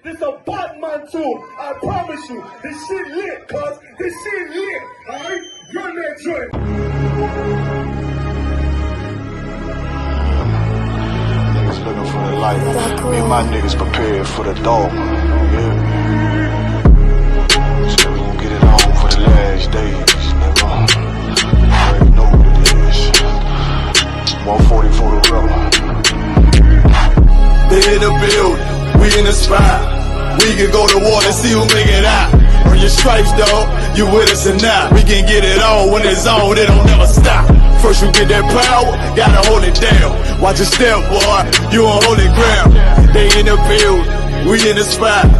This a Batman tool. I promise you. This shit lit, cuz. This shit lit. Alright? Run that joint. Niggas looking for the light. Me and my niggas prepared for the dog. Yeah. So we gon' get it on for the last days, nigga. I already know what it is. 140 for the rebel. They in the building, we in the spot. We can go to war and see who make it out. Earn your stripes, dog, you with us or not. We can get it on when it's on, it don't never stop. First you get that power, gotta hold it down. Watch your step, boy, you on holy ground. They in the building, we in the spot.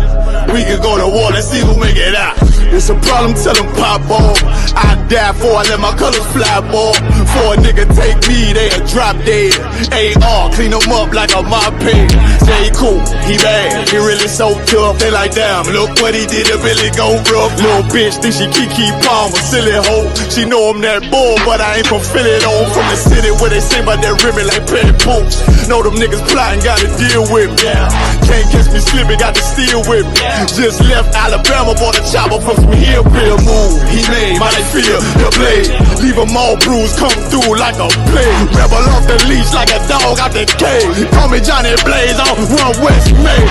We can go to war and see who make it out. It's a problem, tell them pop off. I die for I let my colors fly, boy. For a nigga take me, they a drop dead. AR, clean them up like a mop pig. Say he cool, he bad, he really so tough. They like, damn, look what he did, it really go rough. Little bitch think she Kiki Palmer, silly hoe. She know I'm that bull, but I ain't from Philly though. From the city where they sing about that ribbon like petty poops. Know them niggas plotting, gotta deal with me. Can't catch me slipping, got to steal with me. Just left Alabama, bought a chopper from some hillbilly move. He made my life feel the blade. Leave them all bruised, come through like a plague. Rebel off the leash like a dog out the cage. Call me Johnny Blaze on Run West May.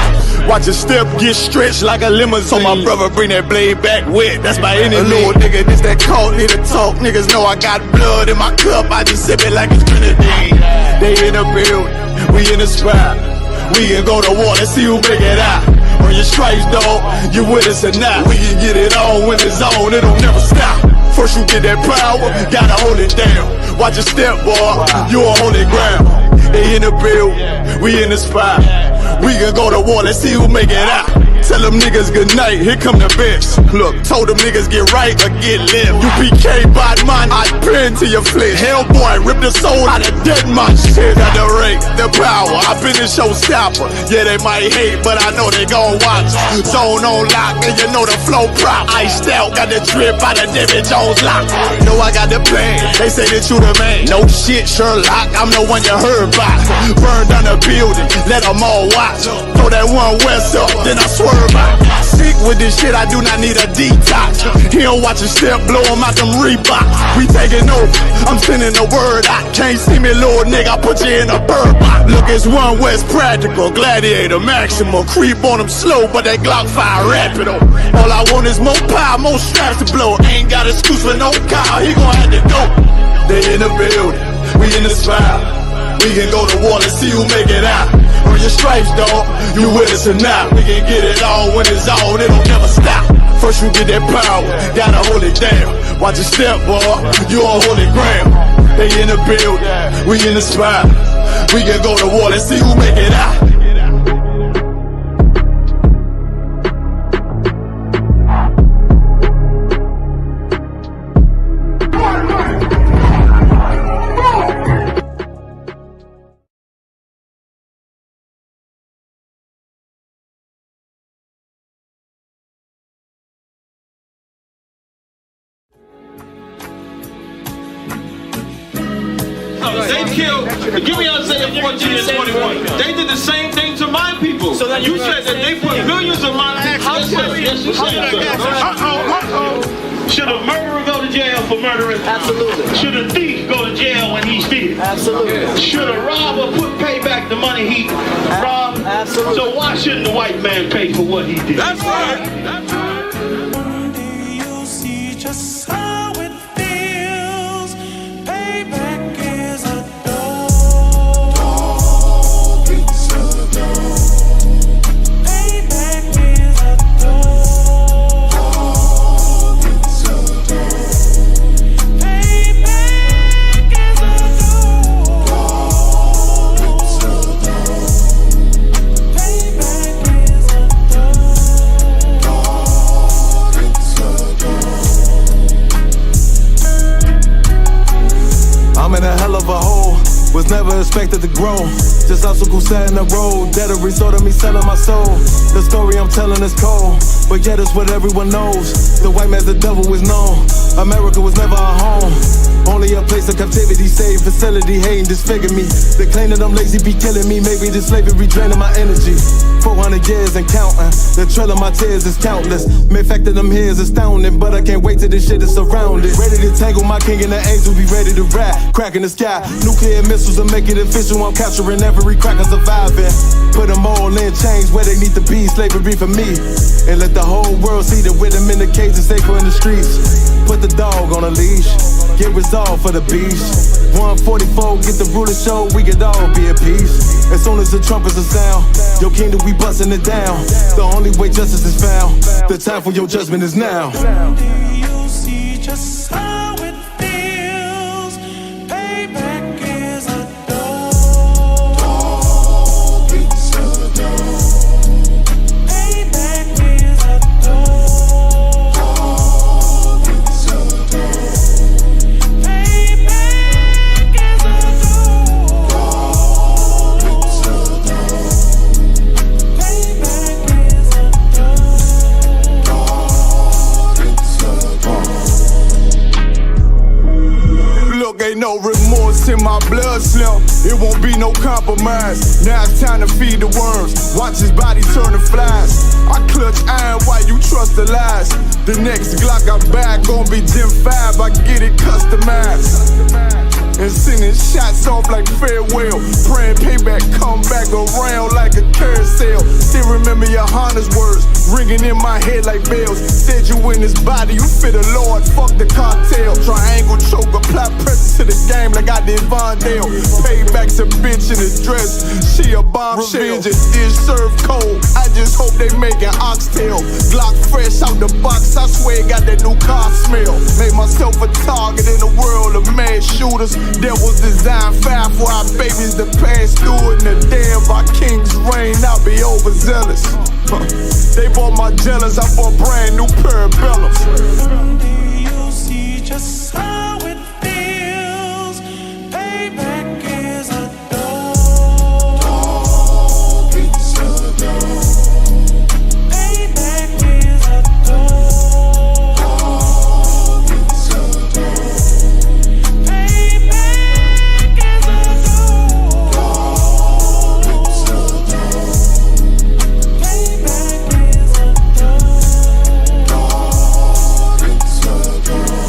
Watch your step get stretched like a limousine. So my brother bring that blade back wet, that's by any means. Little nigga, this that cult, need to talk. Niggas know I got blood in my cup, I just sip it like it's grenadine. They in the building, we in the spot. We can go to war and see who make it out. On your stripes, dog, you with us or not. We can get it on when it's on, it'll never stop. First you get that power, gotta hold it down. Watch your step, boy, you on holy ground. They in the build, we in the spot. We can go to war, let's see who make it out. Tell them niggas good night, here come the best. Look, told them niggas get right or get left. UPK, bad man, I pin to your flesh. Hellboy, rip the soul out of dead man shit. Got the rate, the power, I been a showstopper. Yeah, they might hate, but I know they gon' watch. Zone on lock, and you know the flow prop. Iced out, got the drip out of David Jones lock. Know I got the plan, they say that you the man. No shit, Sherlock, I'm the one you heard about. Burn down the building, let them all watch. Throw that one west up, then I swerve out. Sick with this shit, I do not need a detox. He don't watch a step, blow him out them Reeboks. We taking over, I'm sending the word out. Can't see me, little nigga, I put you in a bird box. Look, it's One West practical, gladiator, maximal. Creep on them slow, but that Glock fire rapido. All I want is more power, more straps to blow. Ain't got excuse for no car, he gon' have to go. They in the building, we in the spot. We can go to war and see who make it out. Earn your stripes, dog, you with us or not. We can get it on when it's on, it'll never stop. First you get that power, gotta hold it down. Watch your step, boy, you on holy ground. They in the building, we in the spot. We can go to war and see who make it out. They killed, give me Isaiah 14 and 21. They did the same thing to my people. So you said that they put millions of my taxes. Should a murderer go to jail for murdering? Absolutely. Should a thief go to jail when he steals? Absolutely. Should a robber pay back the money he robbed? Absolutely. So why shouldn't the white man pay for what he did? That's right. That's right. One day you'll see just how it feels. Payback is a dog. It's a dog. Payback is a dog. It's a dog. Payback is a dog. It's a dog. Payback is a dog. Was never expected to grow. Just obstacles set in the road. That a result of me selling my soul. The story I'm telling is cold, but yet it's what everyone knows. The white man's the devil is known. America was never our home. Only a place of captivity, save facility, hating, disfigure me. They claim that I'm lazy, be killing me. Maybe this slavery draining my energy. 400 years and counting. The trail of my tears is countless. Main fact that I'm here is astounding, but I can't wait till this shit is surrounded. Ready to tangle my king and the angels, be ready to rap. Cracking the sky, nuclear missiles will make it official. I'm capturing every cracker surviving. Put them all in chains where they need to be. Slavery for me. And let the whole world see that with them in the cage and safer in the streets. Put the dog on a leash. Get resolved for the beast. 144, get the ruler show, we could all be at peace. As soon as the trumpets are sound, your kingdom we busting it down. The only way justice is found, the time for your judgment is now. Do you see just how it feels? Payback is a dog. It's a dog. Payback is a dog. It's a dog. Payback is a dog. It's a dog. Payback is a Look, ain't no remorse in my blood, Slim. It won't be no compromise. Now it's time to feed the worms. Watch his body turn to flies. I clutch iron while you trust the lies. The next Glock I buy gon' be Gen 5. I get it customized. And sending shots off like farewell. Praying payback come back around like a carousel. Still remember your Honda's words ringing in my head like bells. Said you in this body, you fit the Lord, fuck the cartel. Triangle choke, apply pressure to the game like I did Vondale. Payback's a bitch in a dress, she a bombshell. Revenge is served cold, I just hope they make an oxtail. Glock fresh out the box, I swear it got that new car smell. Made myself a target in the world of mad shooters. That was designed fire for our babies to pass through. In the day of our king's reign, I'll be overzealous. They bought my jealous, I bought brand new parabellums. Do you see just how it feels? Payback is a dog. It's a dog. Payback is a dog. It's a dog. Payback is a dog. It's a dog. Payback is a dog. It's a dog.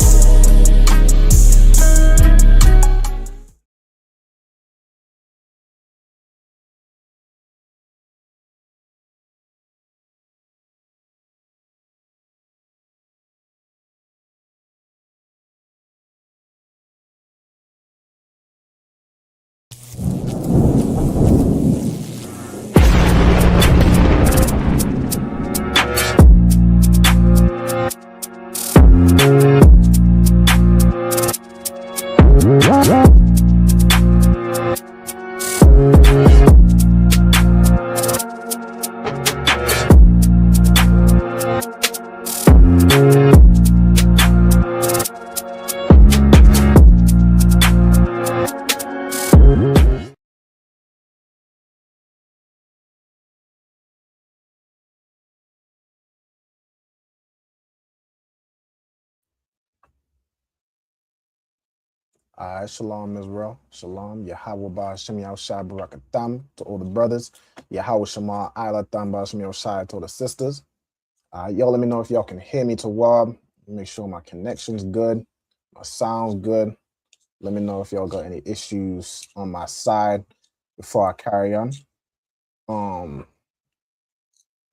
Alright, shalom Israel, shalom, Yahweh Ba'Shem Yahushai Barakatam to all the brothers, Yahweh Shema Ilatam Ba'Shem Yahushai to all the sisters. Y'all let me know if y'all can hear me to Wab. Make sure my connection's good, my sound's good. Let me know if y'all got any issues on my side before I carry on.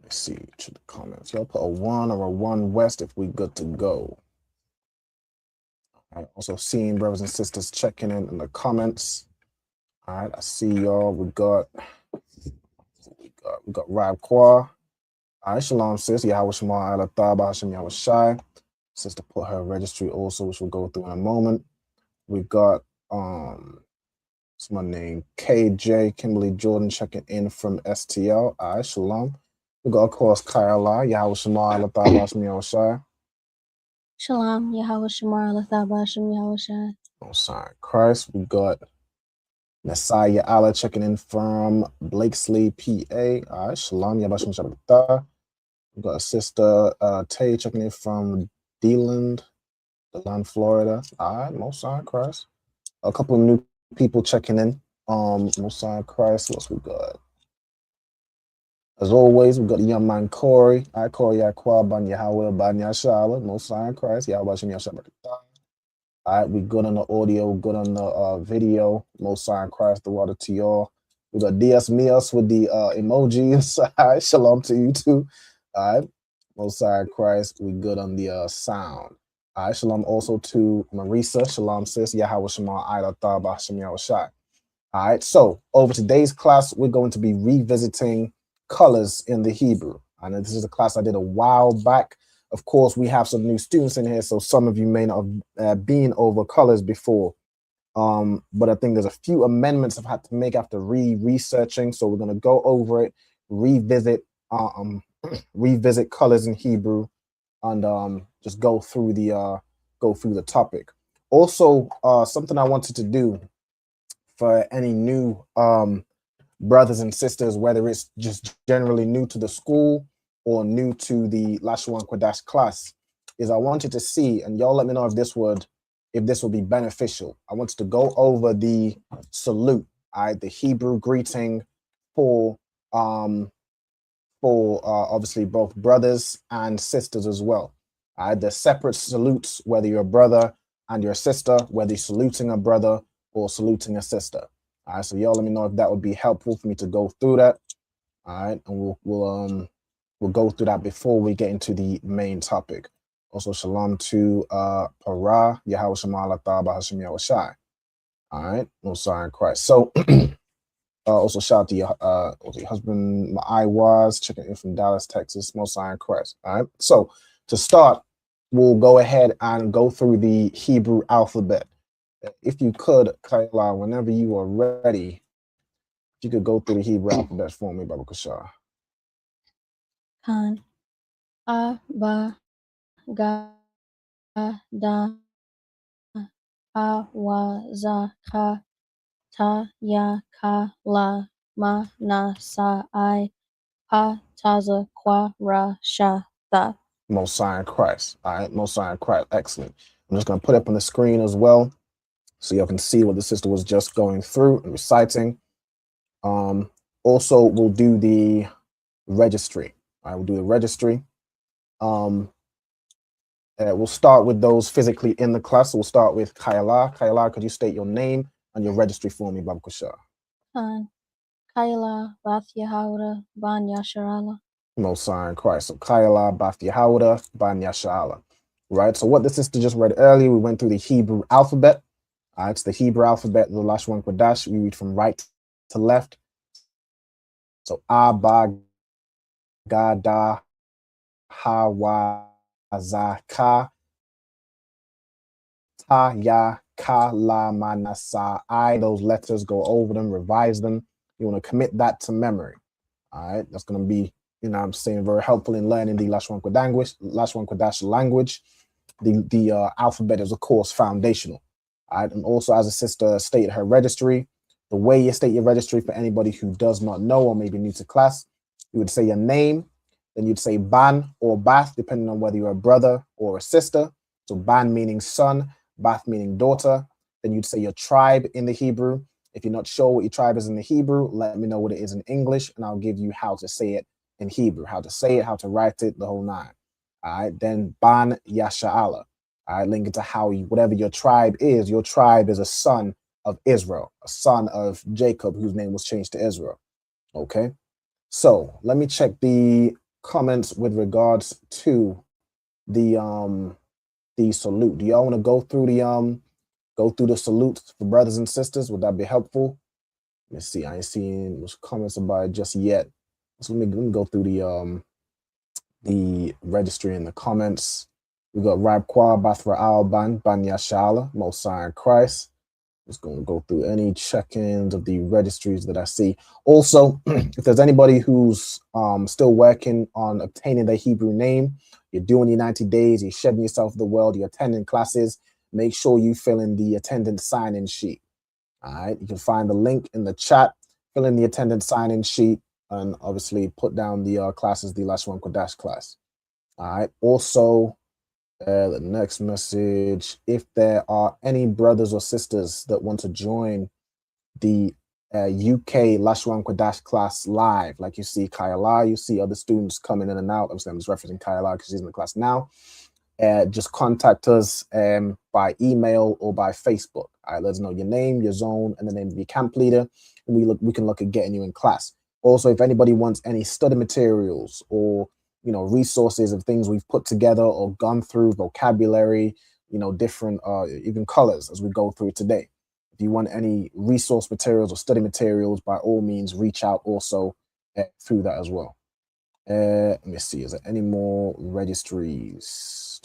Let's see to the comments. Y'all put a 1 or a 1 west if we good to go. Also seeing brothers and sisters checking in the comments. All right, I see y'all. We got Rab Kwa. All right, shalom sis. Yahweh Shema Alatha Ba'Shem Yahushai. Sister put her registry also, which we'll go through in a moment. We got someone named KJ Kimberly Jordan checking in from STL. All right, shalom. We got of course Kyla. Yahweh Shema Alatha Ba'Shem Yahushai. Shalom, Yahweh Shemar, Lathabah, Shem Yahweh Shai. Oh, sorry, Christ. We got Messiah Allah checking in from Blakesley, PA. All right, Shalom, Yabashim Shabbat. We've got a sister Tay checking in from DeLand, Florida. All right, Most High Christ. A couple of new people checking in. Most High Christ. What's we got? As always, we've got the young man Corey. All right, Corey Yakwa Ban Yahweh Ban Yashala. Most High Christ. Yahweh Shabbat. All right, we good on the audio, good on the video. Most High Christ, the water to y'all. We got Dias Mios with the emojis. All right, shalom to you too. All right, Most High Christ, we good on the sound. All right, shalom also to Marisa. Shalom sis. Yahweh Shema Ida Thaba Shem Yahushai. All right, so over today's class, we're going to be revisiting colors in the Hebrew. I know this is a class I did a while back. Of course, we have some new students in here, so some of you may not have been over colors before. But I think there's a few amendments I've had to make after researching. So we're going to go over it, revisit colors in Hebrew, and just go through the topic. Also, something I wanted to do for any new brothers and sisters, whether it's just generally new to the school or new to the Lashawan Qadash class, is I wanted to see, and y'all let me know if this would be beneficial. I wanted to go over the salute, all right, the Hebrew greeting for obviously both brothers and sisters as well. All right, the separate salutes, whether you're a brother and your sister, whether you're saluting a brother or saluting a sister. All right, so y'all let me know if that would be helpful for me to go through that. All right, and we'll go through that before we get into the main topic. Also, shalom to Parah, Yahweh Shema Allah Thaba Hashem Yahushai. All right, Most High Christ. So also shout out to your husband, Ma'ai checking in from Dallas, Texas, Most High Christ. All right, so to start, we'll go ahead and go through the Hebrew alphabet. If you could, Kayla, whenever you are ready, if you could go through the Hebrew alphabet for me, Baba Kashar. Khan. A, Ba, Ga, Da, A, Wa, Za, Ka, Ta, Ya, Ka, La, Ma, Na, Sa, I, Pa, Taza, Kwa, Ra, Sha, Tha. Most High Christ. All right, Most High Christ. Excellent. I'm just going to put it up on the screen as well, so y'all can see what the sister was just going through and reciting. Also, we'll do the registry. All right, we'll do the registry. We'll start with those physically in the class. So we'll start with Kayla. Kayla, could you state your name and your registry for me, Baba Kushar? Khan. Kayla, Bath Yahawda, Ban Yasharala. Most High Christ. So Kayla, Bath Yahawda, Ban Yasharala. Right. So what the sister just read earlier, we went through the Hebrew alphabet. It's the Hebrew alphabet, the Lashawan Qadash. We read from right to left. So Abba, Gada, Hawa, Zaka, Ta, Ya, Ka, La, Manasa, I. Those letters, go over them, revise them. You want to commit that to memory. All right. That's going to be, I'm saying, very helpful in learning the Lashawan Qadash language. The alphabet is, of course, foundational. All right. And also, as a sister stated her registry, the way you state your registry for anybody who does not know or maybe new to class, you would say your name, then you'd say Ban or Bath, depending on whether you're a brother or a sister. So Ban meaning son, Bath meaning daughter. Then you'd say your tribe in the Hebrew. If you're not sure what your tribe is in the Hebrew, let me know what it is in English, and I'll give you how to say it in Hebrew, how to say it, how to write it, the whole nine. All right. Then Ban Yasha'ala. All right. Link it to how whatever your tribe is a son of Israel, a son of Jacob, whose name was changed to Israel. Okay. So let me check the comments with regards to the salute. Do y'all want to go through the salutes for brothers and sisters? Would that be helpful? Let me see. I ain't seeing those comments about it just yet. So let me go through the registry in the comments. We got Rabqua, Bathra Alban, Banya Shala, Most High Christ. Just going to go through any check-ins of the registries that I see. Also, if there's anybody who's still working on obtaining their Hebrew name, you're doing your 90 days, you're shedding yourself to the world, you're attending classes, make sure you fill in the attendance sign-in sheet. All right, you can find the link in the chat, fill in the attendance sign-in sheet, and obviously put down the classes, the Lashawan Qadash class. All right, also, the next message, if there are any brothers or sisters that want to join the UK Lashawan Qadash class live, like you see Kayala, you see other students coming in and out. Obviously, I'm just referencing Kayala because she's in the class now. Just contact us by email or by Facebook. All right, let us know your name, your zone, and the name of your camp leader, and we can look at getting you in class. Also, if anybody wants any study materials or resources of things we've put together or gone through, vocabulary, different even colors as we go through today. If you want any resource materials or study materials, by all means, reach out also through that as well. Let me see, is there any more registries?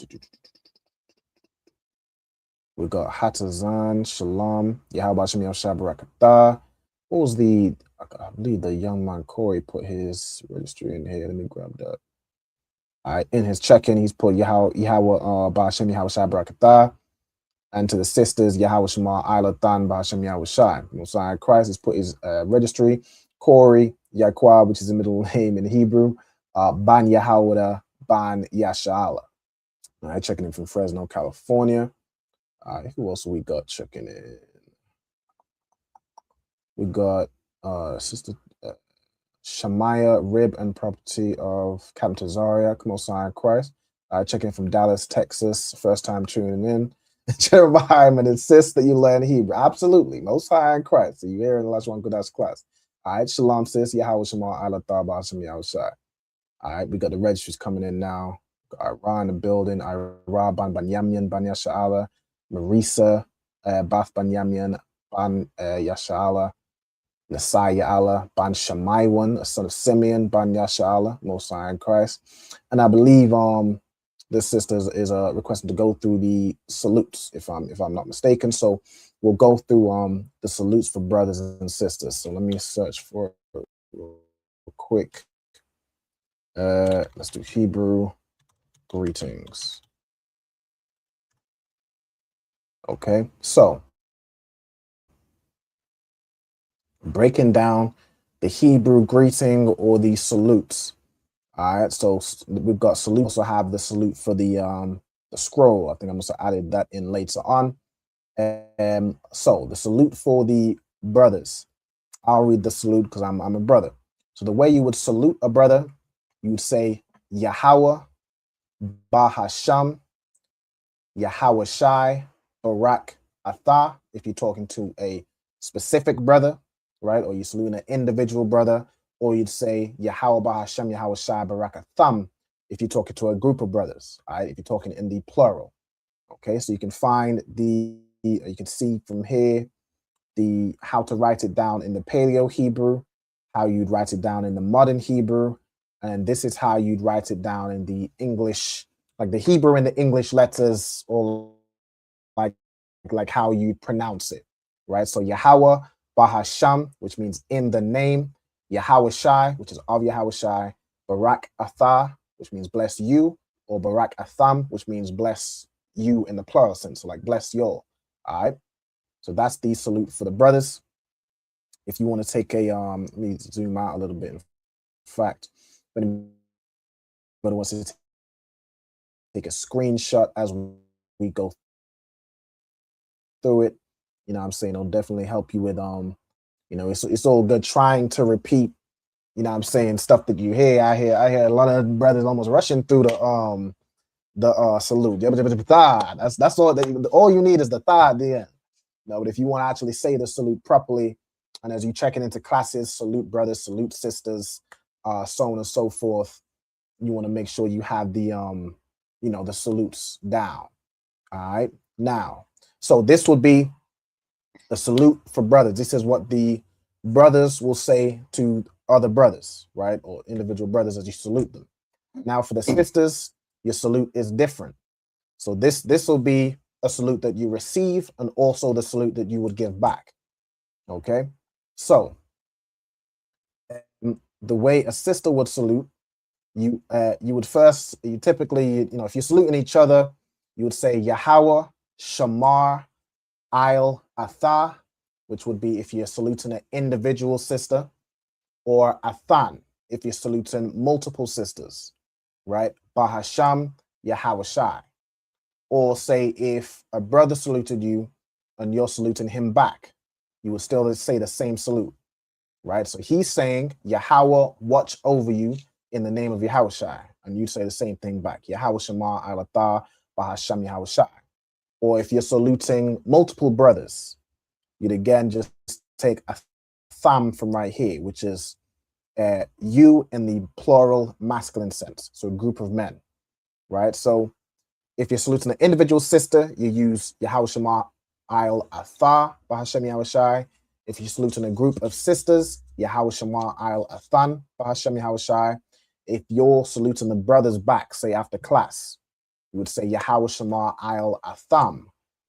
We got Hatazan, Shalom, Yahweh Shem Yahshua Barakatah. What was I believe the young man Corey put his registry in here. Let me grab that. All right, in his check-in, he's put Yahweh Ba'ashem Yahweh Shai Barakatah. And to the sisters, Yahweh Shema Isla Than Ba'ashem Yahweh Shai. Messiah Christ has put his registry. Corey, Yaqua, which is the middle name in Hebrew. Ban Yahawada, Ban Yasha'ala. All right, checking in from Fresno, California. Who else we got checking in? We got Sister Shamaya, Rib and Property of Captain Tazaria, Messiah Christ. Checking in from Dallas, Texas. First time tuning in. Jeremiah and insist that you learn Hebrew. Absolutely. Most High in Christ. So you're here in the Lashawan Qadash class. All right, Shalom, sis. Yahweh Shema Ala Taba Hashem Yahushai. All right, we got the registries coming in now. Got Ira in the building. Ira Ban Banyamyan Ban Yasha'ala. Marisa Bath Banyamyan Ban Yasha'ala. Nasai Allah Ban Shammaiwan, a son of Simeon Ban Yasha'ala, Most High in Christ. And I believe this sister is requesting to go through the salutes, if I'm not mistaken. So we'll go through the salutes for brothers and sisters. So let me search for it real quick. Let's do Hebrew greetings. Okay, so breaking down the Hebrew greeting or the salutes. All right, so we've got salute. We also have the salute for the scroll. I think I'm also added that in later on. So the salute for the brothers. I'll read the salute because I'm a brother. So the way you would salute a brother, you would say Yahweh, Bahasham, Yahweh Shai, Barak Atha, if you're talking to a specific brother, right? Or you're saluting an individual brother, or you'd say Yahweh Bahasham, Yahweh Shai, Barak Atham, if you're talking to a group of brothers, all right? If you're talking in the plural. Okay, so you can find you can see from here how to write it down in the Paleo Hebrew, how you'd write it down in the modern Hebrew, and this is how you'd write it down in the English, like the Hebrew and the English letters, or like how you pronounce it, right? So Yahweh Bahasham, which means in the name, Yahweh Shai, which is of Yahweh Shai, Barak Atha, which means bless you, or Barak Atham, which means bless you in the plural sense, so like bless y'all. All right, so that's the salute for the brothers. If you want to take a let me zoom out a little bit. In fact, if anybody wants to take a screenshot as we go through it, you know what I'm saying, it'll definitely help you with it's all good trying to repeat, you know what I'm saying, stuff that you hear. I hear a lot of brothers almost rushing through the salute. That's all you need is the tha at the end. But if you want to actually say the salute properly, and as you checking into classes, salute brothers, salute sisters, so on and so forth, you want to make sure you have the the salutes down. All right, now, so this would be the salute for brothers. This is what the brothers will say to other brothers, right, or individual brothers as you salute them. Now for the sisters, your salute is different. So this will be a salute that you receive, and also the salute that you would give back. Okay, so the way a sister would salute, you would first, you typically, if you're saluting each other, you would say Yahweh Shamar Il Atha, which would be if you're saluting an individual sister, or Athan, if you're saluting multiple sisters, right? Bahasham Yahawashai. Or say if a brother saluted you and you're saluting him back, you would still say the same salute, right? So he's saying, Yahweh watch over you in the name of Yahushai. And you say the same thing back. Yahweh Shema Alatah Bahasham Yahushai. Or if you're saluting multiple brothers, you'd again just take a tham from right here, which is you in the plural masculine sense. So a group of men, right? So if you're saluting an individual sister, you use Yahweh Shema Al Atha Bahashem Yahushai. If you're saluting a group of sisters, Yahweh Shema Al Athan Bahashem Yahushai. If you're saluting the brothers back, say after class, you would say Yahweh Shema Al Atham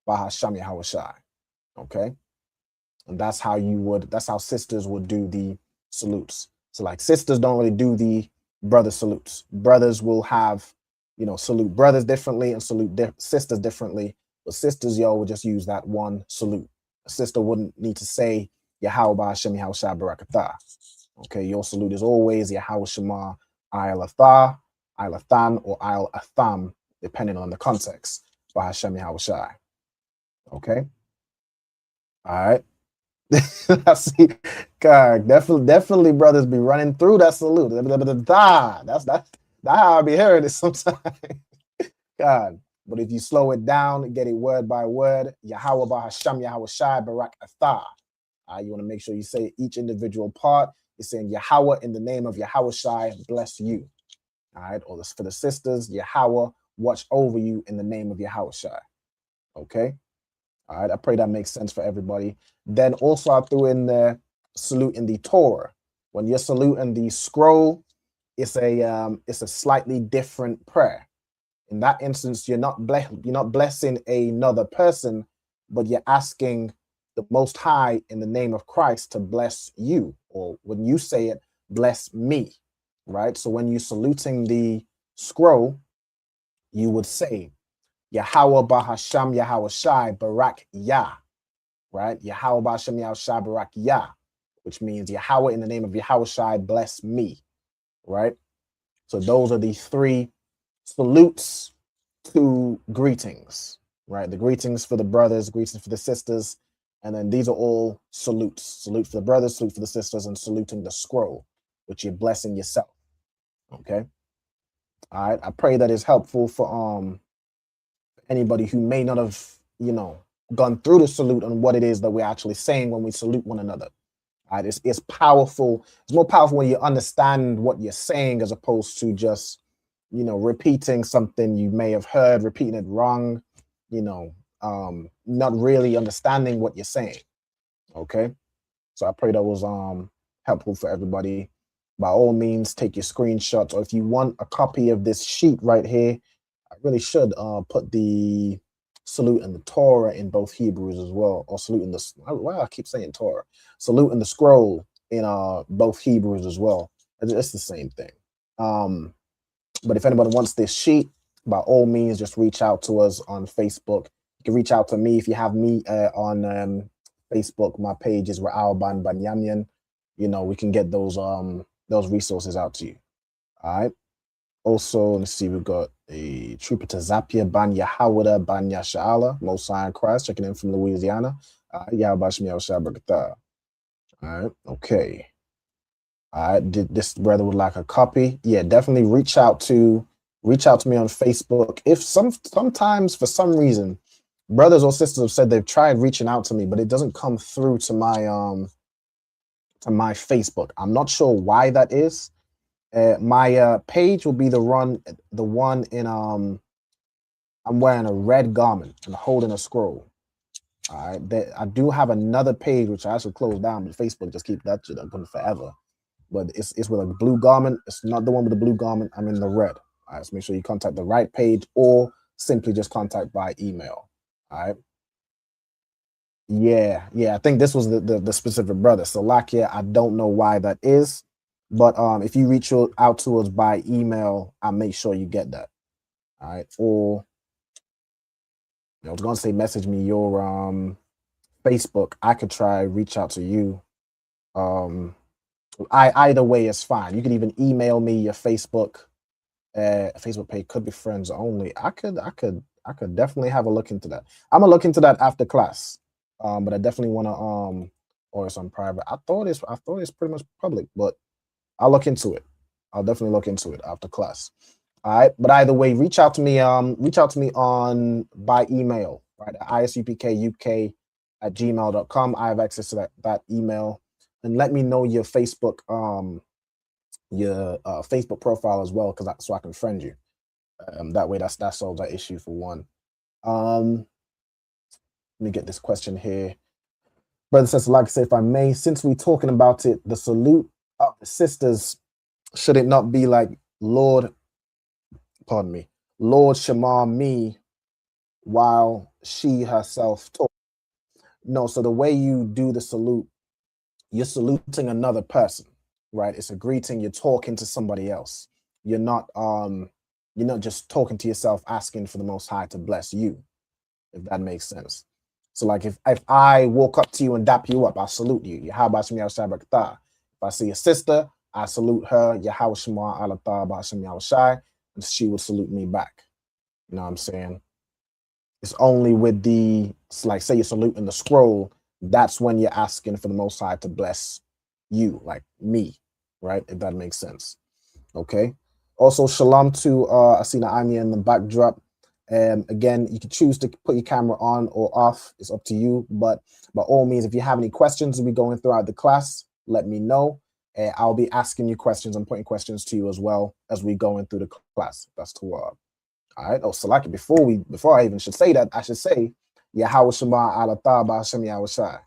Bahashem Yahushai. Okay. And that's how sisters would do the salutes. So like sisters don't really do the brother salutes. Brothers will have, salute brothers differently and salute sisters differently. But sisters, will just use that one salute. A sister wouldn't need to say Yahweh Ba'Hashem Yahushai Barakatah. Okay, your salute is always Yahweh Shema Ayal Athah, Ayal Athan, or Ayal Atham, depending on the context. Ba'Hashem Yahushai. Okay. All right. I see. God, definitely, brothers be running through that salute. That's how I be hearing it sometimes. God, but if you slow it down and get it word by word, Yahweh Bahasham Yahweh Shai Barak Athah. You want to make sure you say each individual part. You're saying Yahweh in the name of Yahweh Shai, bless you. All right, or this for the sisters, Yahweh watch over you in the name of Yahweh Shai. Okay. All right, I pray that makes sense for everybody. Then also I threw in the salute in the Torah. When you're saluting the scroll, it's a slightly different prayer. In that instance, you're not blessing another person, but you're asking the Most High in the name of Christ to bless you. Or when you say it, bless me, right? So when you're saluting the scroll, you would say, Yahweh Bahasham Yahweh Shai Barak Yah, right? Yahweh Bahasham Yahweh Shai Barak Yah, which means Yahweh in the name of Yahweh Shai bless me, right? So those are the three salutes to greetings, right? The greetings for the brothers, greetings for the sisters, and then these are all salutes. Salute for the brothers, salute for the sisters, and saluting the scroll, which you're blessing yourself. Okay. All right. I pray that is helpful for anybody who may not have, gone through the salute and what it is that we're actually saying when we salute one another. All right. It's powerful. It's more powerful when you understand what you're saying as opposed to just, repeating something you may have heard, repeating it wrong, not really understanding what you're saying. Okay. So I pray that was helpful for everybody. By all means, take your screenshots, or if you want a copy of this sheet right here, I really should put the salute and the Torah in both Hebrews as well, or salute in the, well, I keep saying Torah, salute in the scroll in both Hebrews as well. It's the same thing. But if anybody wants this sheet, by all means, just reach out to us on Facebook. You can reach out to me if you have me on Facebook. My page is Ra'al Ban Banyamyan. We can get those resources out to you. All right. Also, let's see, we've got a trooper to Zapia Ban Yahawada Ban Yasha'ala, Most High in Christ, checking in from Louisiana. All right, okay. All right, this brother would like a copy. Yeah, definitely reach out to me on Facebook. If sometimes for some reason, brothers or sisters have said they've tried reaching out to me, but it doesn't come through to my Facebook. I'm not sure why that is. My page will be the one in I'm wearing a red garment and holding a scroll. All right, I do have another page which I actually closed down, but Facebook just keep that shit open forever. But it's with a blue garment. It's not the one with the blue garment. I'm in the red. All right, so make sure you contact the right page or simply just contact by email. All right. Yeah, I think this was the specific brother. Salakia, I don't know why that is. But if you reach out to us by email, I'll make sure you get that. All right. Or I was going to say message me your Facebook, I could try reach out to you. Either way is fine. You could even email me your Facebook page. Could be friends only. I could definitely have a look into that. I'm gonna look into that after class. But I definitely want to or it's on private. I thought it's pretty much public, but I'll look into it. I'll definitely look into it after class. All right. But either way, reach out to me on by email, right? At isupkuk@gmail.com. I have access to that email. And let me know your Facebook Facebook profile as well, so I can friend you. That way that solves that issue for one. Let me get this question here. Brother says, like I say, if I may, since we're talking about it, the salute of the sisters, should it not be like Lord Shema me while she herself talk? No, so the way you do the salute, you're saluting another person, right? It's a greeting. You're talking to somebody else. You're not just talking to yourself, asking for the Most High to bless you, if that makes sense. So like if I walk up to you and dap you up, I salute you. Yahweh Shem Yahushai Barakatah. If I see a sister, I salute her. Yahweh Shema Alatah Ba'ashem Yahushai, and she will salute me back. You know what I'm saying? It's only with like say you're saluting the scroll, that's when you're asking for the Most High to bless you, like me, right? If that makes sense. Okay. Also, shalom to I see Naomi in the backdrop. Again, you can choose to put your camera on or off. It's up to you. But by all means, if you have any questions we'll be going throughout the class, let me know. I'll be asking you questions and putting questions to you as well as we go in through the class. That's to all right. Oh, Salaki, before I even should say that, I should say Yahweh Shema Alatah Ba'ashem Yahushai.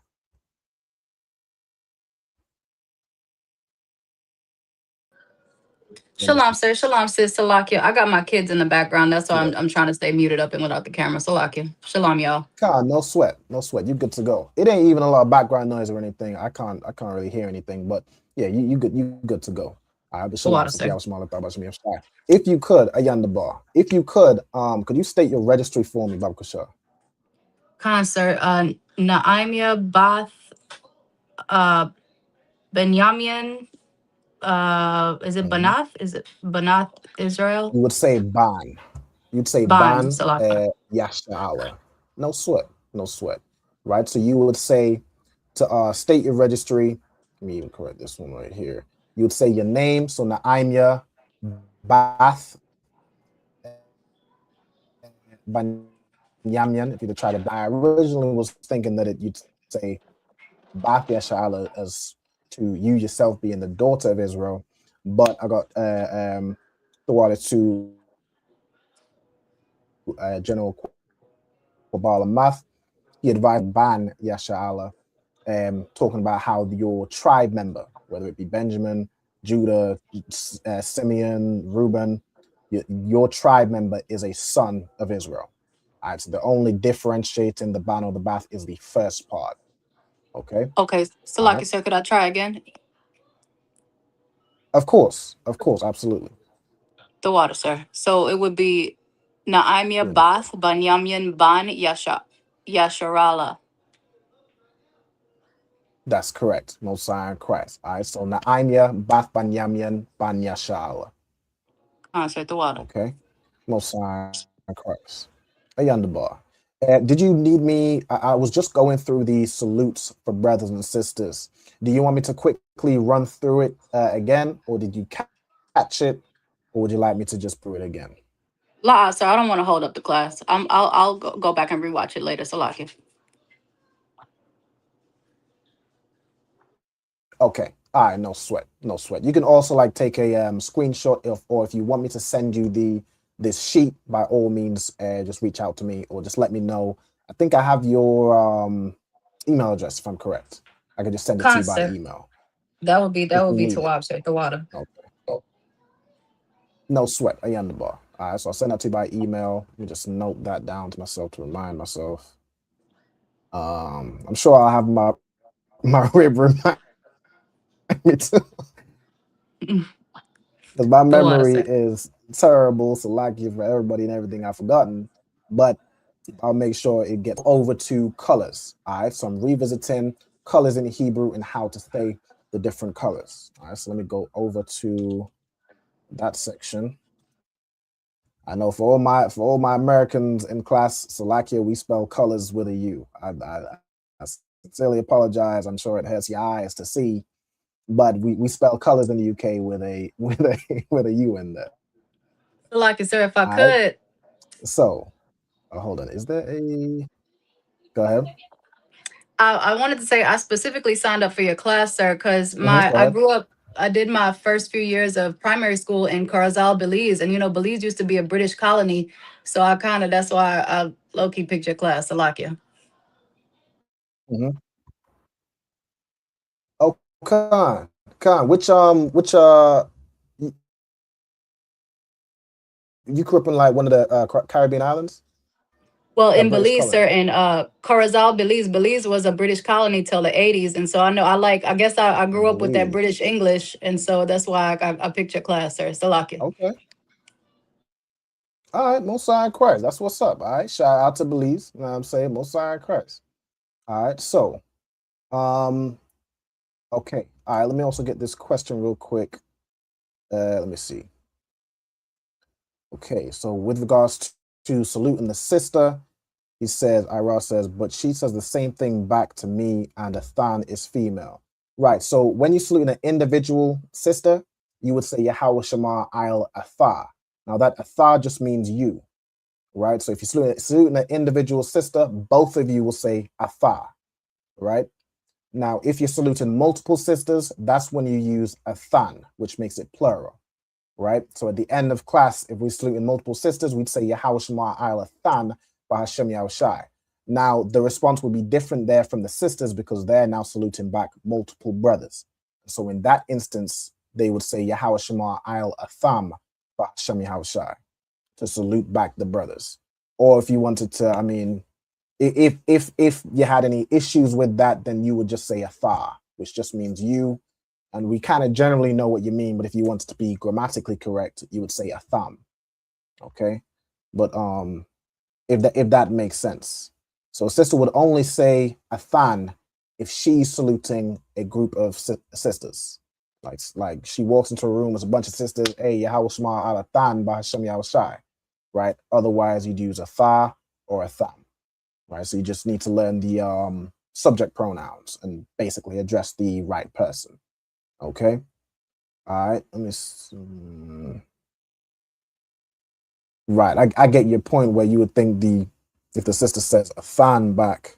Shalom, sir. Shalom, sis. Salakia. I got my kids in the background. That's why I'm trying to stay muted up and without the camera. Salakia. Shalom, y'all. No sweat. You're good to go. It ain't even a lot of background noise or anything. I can't really hear anything. But yeah, you good to go. All right. But shalom. If you could, Ayandabar, could you state your registry for me, Bab Kushar? Khan, sir. Naimia Bath Benyamin. Is it Banath? Is it Banath Israel? You would say Ban. You'd say Ban. Ban Yasha'Allah. No sweat. Right? So you would say to state your registry. Let me even correct this one right here. You would say your name. So Naimia Bath Banyamyan. If you try to, I originally was thinking that you'd say Bath Yasha'Allah as to you yourself being the daughter of Israel, but I got thwarted to General Kwabala Math. He advised Ban Yasha'Allah, talking about how your tribe member, whether it be Benjamin, Judah, Simeon, Reuben, your tribe member is a son of Israel. All right, so the only differentiating the Ban or the Bath is the first part. Okay. Okay. Salaki, sir. Could I try again? Of course, absolutely. The water, sir. So it would be Naimia Bath Banyamin Ban Yasharala. That's correct. Mosiah and Christ. All right. So Naimia Bath Banyamian Ban Yasha'Allah. Sir, the water. Okay. Mosiah and Christ. Ayundabar. Did you need me? I was just going through the salutes for brothers and sisters. Do you want me to quickly run through it again, or did you catch it, or would you like me to just do it again? La, sir, I don't want to hold up the class. I'll go back and rewatch it later. Salaki. Okay. All right. No sweat. You can also like take a screenshot or if you want me to send you this sheet, by all means, just reach out to me or just let me know. I think I have your email address if I'm correct. I can just send it to you by email. That would be Tawab, sir. The water. Okay. No sweat. I am the bar. All right. So I'll send that to you by email. Let me just note that down to myself to remind myself. I'm sure I'll have my rib remind me too. Because my memory is terrible, so lucky for everybody and everything I've forgotten. But I'll make sure it gets over to colors. All right, so I'm revisiting colors in Hebrew and how to say the different colors. All right, so let me go over to that section. I know for all my Americans in class, Slovakia, we spell colors with a U. I sincerely apologize. I'm sure it hurts your eyes to see, but we spell colors in the UK with a with a U in there. Like, sir, if I All right. could, So hold on. Is there a go ahead? I wanted to say I specifically signed up for your class, sir, because Go I ahead. grew up. I did my first few years of primary school in Corozal, Belize, and Belize used to be a British colony, so that's why I low key picked your class, Salakia. Mm-hmm. Oh, Khan, which you grew up in like one of the Caribbean islands, Well, a in British Belize, sir, colony. in Corozal, Belize, Belize was a British colony till the 80s, and so I know I guess I I grew up with that believe. British English, and so that's why I picked your class, sir, Salakia. Okay. All right, Mosiah Christ. That's what's up. All right. Shout out to Belize. You know what I'm saying? Mosiah Christ. All right. So, okay. All right. Let me also get this question real quick. Let me see. Okay. So, with regards to saluting the sister, he says, Ira says, but she says the same thing back to me, and a than is female. Right. So, when you salute an individual sister, you would say Yahweh Shema I'il Athar. Now, that Athar just means you. Right? So if you salute an individual sister, both of you will say Athar, right? Now, if you're saluting multiple sisters, that's when you use Athan, which makes it plural, right? So at the end of class, if we're saluting multiple sisters, we'd say Yahweh Shema I'il Athan by Hashem Yahushai. Now, the response will be different there from the sisters because they're now saluting back multiple brothers. So in that instance, they would say Yahweh Shema I'il Atham by Hashem Yahushai to salute back the brothers. Or if you wanted to, I mean, if you had any issues with that, then you would just say Athar, which just means you. And we kind of generally know what you mean, but if you wanted to be grammatically correct, you would say Atham. Okay. But if that makes sense. So a sister would only say Athan if she's saluting a group of sisters. Like she walks into a room with a bunch of sisters, hey, Yahweh Shema Al Athan by Hashem Yahushai. Right? Otherwise, you'd use a tha or a tham, right? So you just need to learn the subject pronouns and basically address the right person. Okay? All right, let me see. Right, I get your point where you would think if the sister says a than back,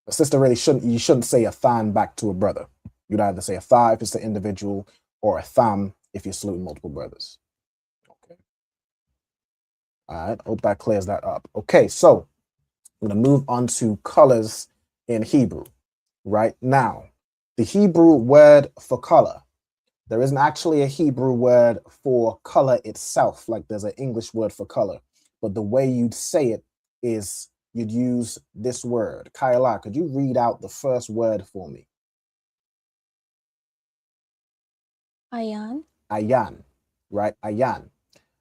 a sister really you shouldn't say a than back to a brother. You'd either say a tha if it's the individual or a tham if you're saluting multiple brothers. All right, hope that clears that up. Okay, so I'm going to move on to colors in Hebrew. Right now, the Hebrew word for color, there isn't actually a Hebrew word for color itself, like there's an English word for color. But the way you'd say it is you'd use this word. Kayla, could you read out the first word for me? Ayan. Ayan, right? Ayan.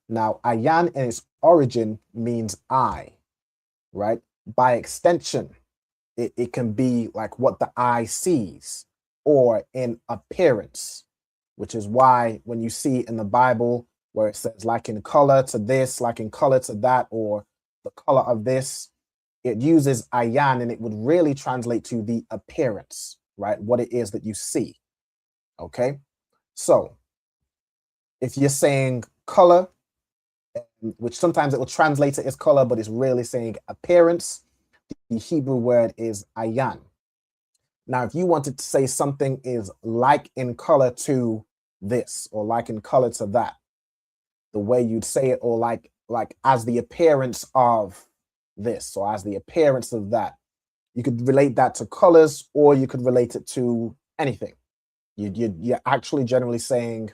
Now, ayan in its origin means eye, right? By extension, it can be like what the eye sees or in appearance, which is why when you see in the Bible where it says like in color to this, like in color to that, or the color of this, it uses ayan and it would really translate to the appearance, right? What it is that you see. Okay. So if you're saying color, which sometimes it will translate it as color, but it's really saying appearance, the Hebrew word is ayan. Now, if you wanted to say something is like in color to this or like in color to that, the way you'd say it, or like as the appearance of this or as the appearance of that, you could relate that to colors or you could relate it to anything. You're actually generally saying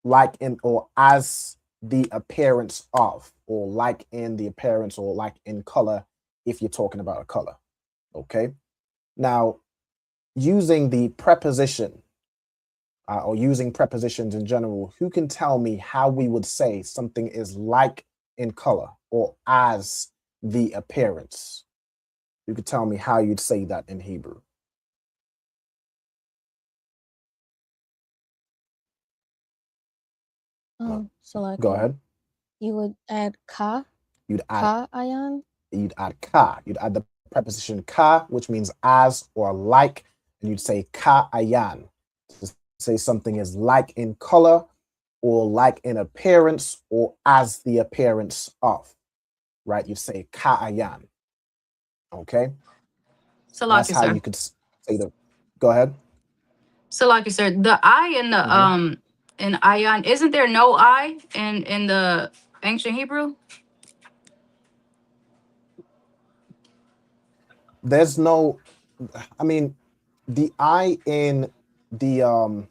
like in or as the appearance of, or like in the appearance, or like in color if you're talking about a color. Okay. Now, using the preposition or using prepositions in general, who can tell me how we would say something is like in color or as the appearance. You could tell me how you'd say that in Hebrew. So like Go ahead. you would add ka, You'd add ka ayan. You'd add ka. You'd add the preposition ka, which means as or like, and you'd say ka ayan to say something is like in color or like in appearance or as the appearance of, right? You'd say ka ayan. Okay, So that's like how sir. you could say the. Go ahead. So like you said, the I in the in ayan, isn't there no I in the ancient Hebrew? There's no. I mean, the I in the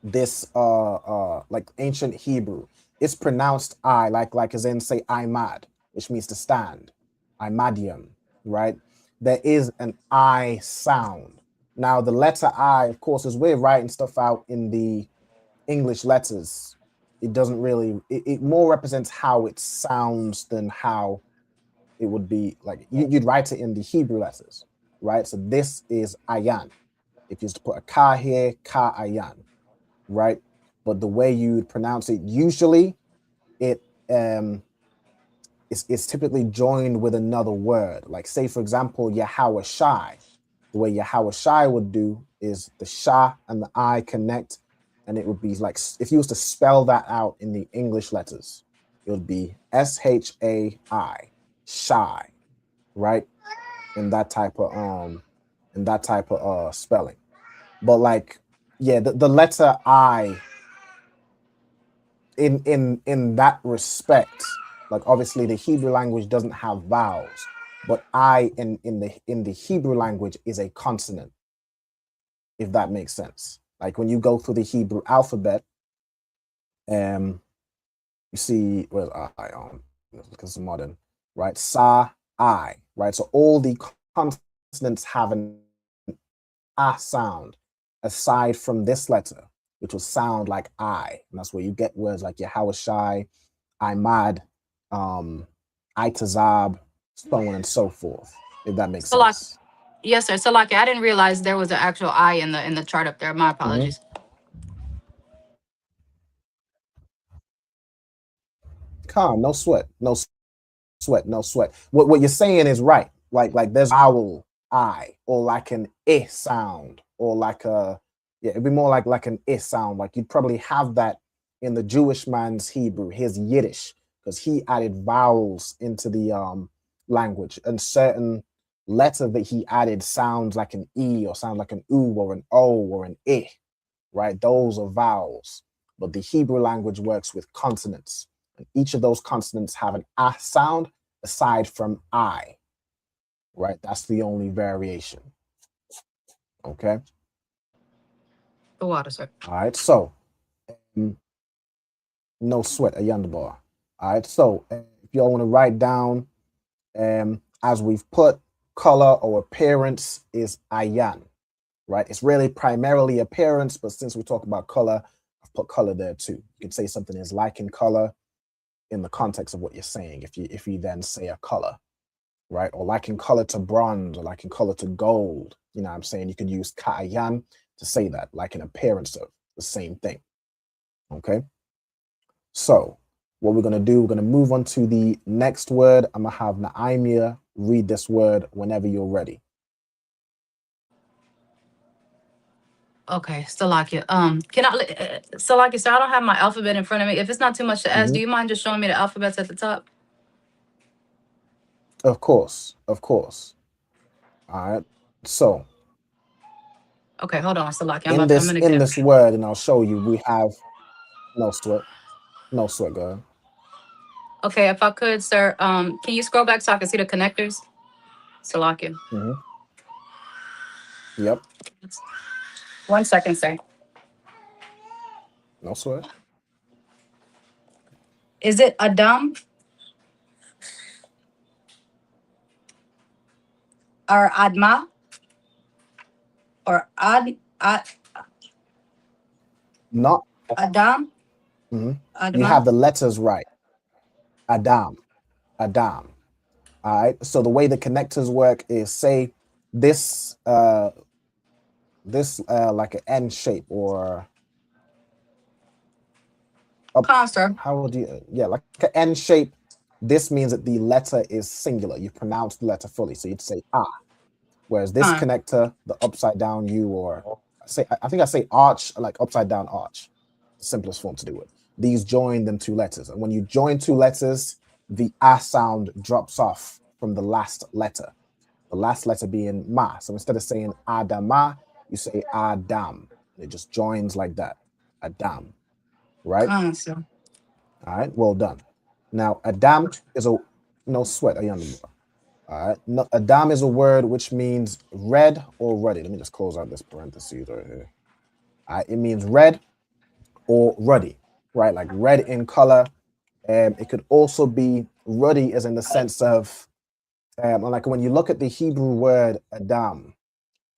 this like ancient Hebrew, it's pronounced I, like as in say Imad, which means to stand. Imadium, right? There is an I sound. Now the letter I, of course, as we're writing stuff out in the English letters, it doesn't really, it more represents how it sounds than how it would be like you'd write it in the Hebrew letters, right? So this is ayan. If you used to put a ka here, ka ayan, right? But the way you pronounce it, usually it is typically joined with another word. Like say, for example, Yahweh Shai. The way Yahweh Shai would do is the Sha and the I connect, and it would be like if you was to spell that out in the English letters, it would be Shai, Shy, right? In that type of spelling. But like, yeah, the letter I in that respect, like obviously the Hebrew language doesn't have vowels, but I in the Hebrew language is a consonant, if that makes sense. Like when you go through the Hebrew alphabet, you see I on because it's modern, right? Sa, I, right? So all the consonants have an ah sound aside from this letter, which will sound like I. And that's where you get words like Yahweh Shai, Imad, Itazab, so on and so forth, if that makes So like, sense. yes, sir. So like, I didn't realize there was an actual I in the chart up there. My Mm-hmm. apologies. Calm, no sweat, no sweat, no sweat. What you're saying is right. Like there's vowel I or like an I sound or like a it'd be more like an I sound. Like you'd probably have that in the Jewish man's Hebrew, his Yiddish, because he added vowels into the language, and certain letter that he added sounds like an E or sounds like an U or an O or an I, right? Those are vowels. But the Hebrew language works with consonants. And each of those consonants have an ah sound aside from I, right? That's the only variation. Okay. The water, sir. All right. So, no sweat, a yonder. All right. So, if y'all want to write down, as we've put, color or appearance is ayan, right? It's really primarily appearance, but since we talk about color, I've put color there too. You can say something is like in color in the context of what you're saying. If you then say a color, right? Or like in color to bronze or like in color to gold, you know what I'm saying? You could use ka'ayan to say that, like an appearance of the same thing. Okay. So what we're going to do, we're going to move on to the next word. I'm going to have Naimia read this word whenever you're ready. Okay, Salakia. Can I, Salakia, so I don't have my alphabet in front of me. If it's not too much to ask, do you mind just showing me the alphabets at the top? Of course. Of course. All right. So Okay, hold on, Salakia. in I'm gonna in get. this word, and I'll show you, we have no sweat. No sweat, go ahead. Okay, if I could, sir, can you scroll back so I can see the connectors? Salakia. Mm-hmm. Yep. 1 second, sir. No sweat. Is it Adam or Adma or Not. Adam? Mm-hmm. You Adma? have the letters right. Adam. Adam. All right. So the way the connectors work is, say this like an N shape, or Concert. how would you, yeah, like an N shape. This means that the letter is singular. You pronounce the letter fully. So you'd say ah. Whereas this Con. connector, the upside down U, or I think I say arch, like upside down arch, the simplest form to do it. These join them two letters. And when you join two letters, the ah sound drops off from the last letter. The last letter being ma. So instead of saying Adama, you say Adam. It just joins like that. Adam. Right? Concert. All right. Well done. Now, Adam is a no sweat. All right. No, Adam is a word which means red or ruddy. Let me just close out this parentheses right here. All right. It means red or ruddy, right? Like red in color. It could also be ruddy, as in the sense of, like when you look at the Hebrew word Adam,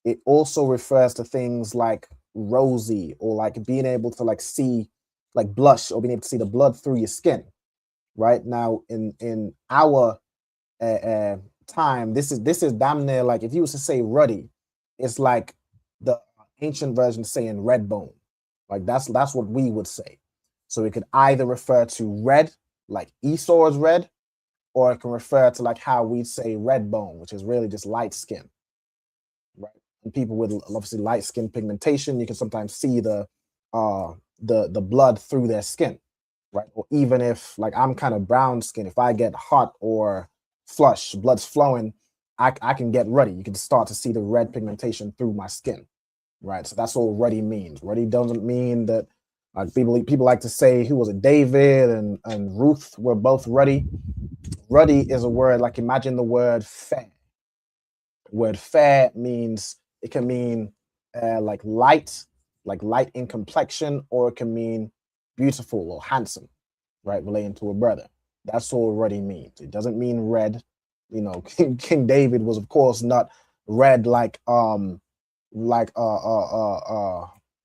it also refers to things like rosy, or like being able to like see, like blush, or being able to see the blood through your skin. Right now, in our time, this is damn near like, if you was to say ruddy, it's like the ancient version saying red bone. Like that's what we would say. So it could either refer to red, like Esau's red, or it can refer to like how we say red bone, which is really just light skin. Right. And people with obviously light skin pigmentation, you can sometimes see the blood through their skin. Right. Or even if like I'm kind of brown skin, if I get hot or flush, blood's flowing, I can get ruddy. You can start to see the red pigmentation through my skin. Right. So that's all ruddy means. Ruddy doesn't mean that people like to say, who was it, David and Ruth were both ruddy. Ruddy is a word, like imagine the word fair. Word fair means, it can mean like light in complexion, or it can mean beautiful or handsome, right? Relating to a brother. That's all ruddy means. It doesn't mean red. You know, King David was of course not red like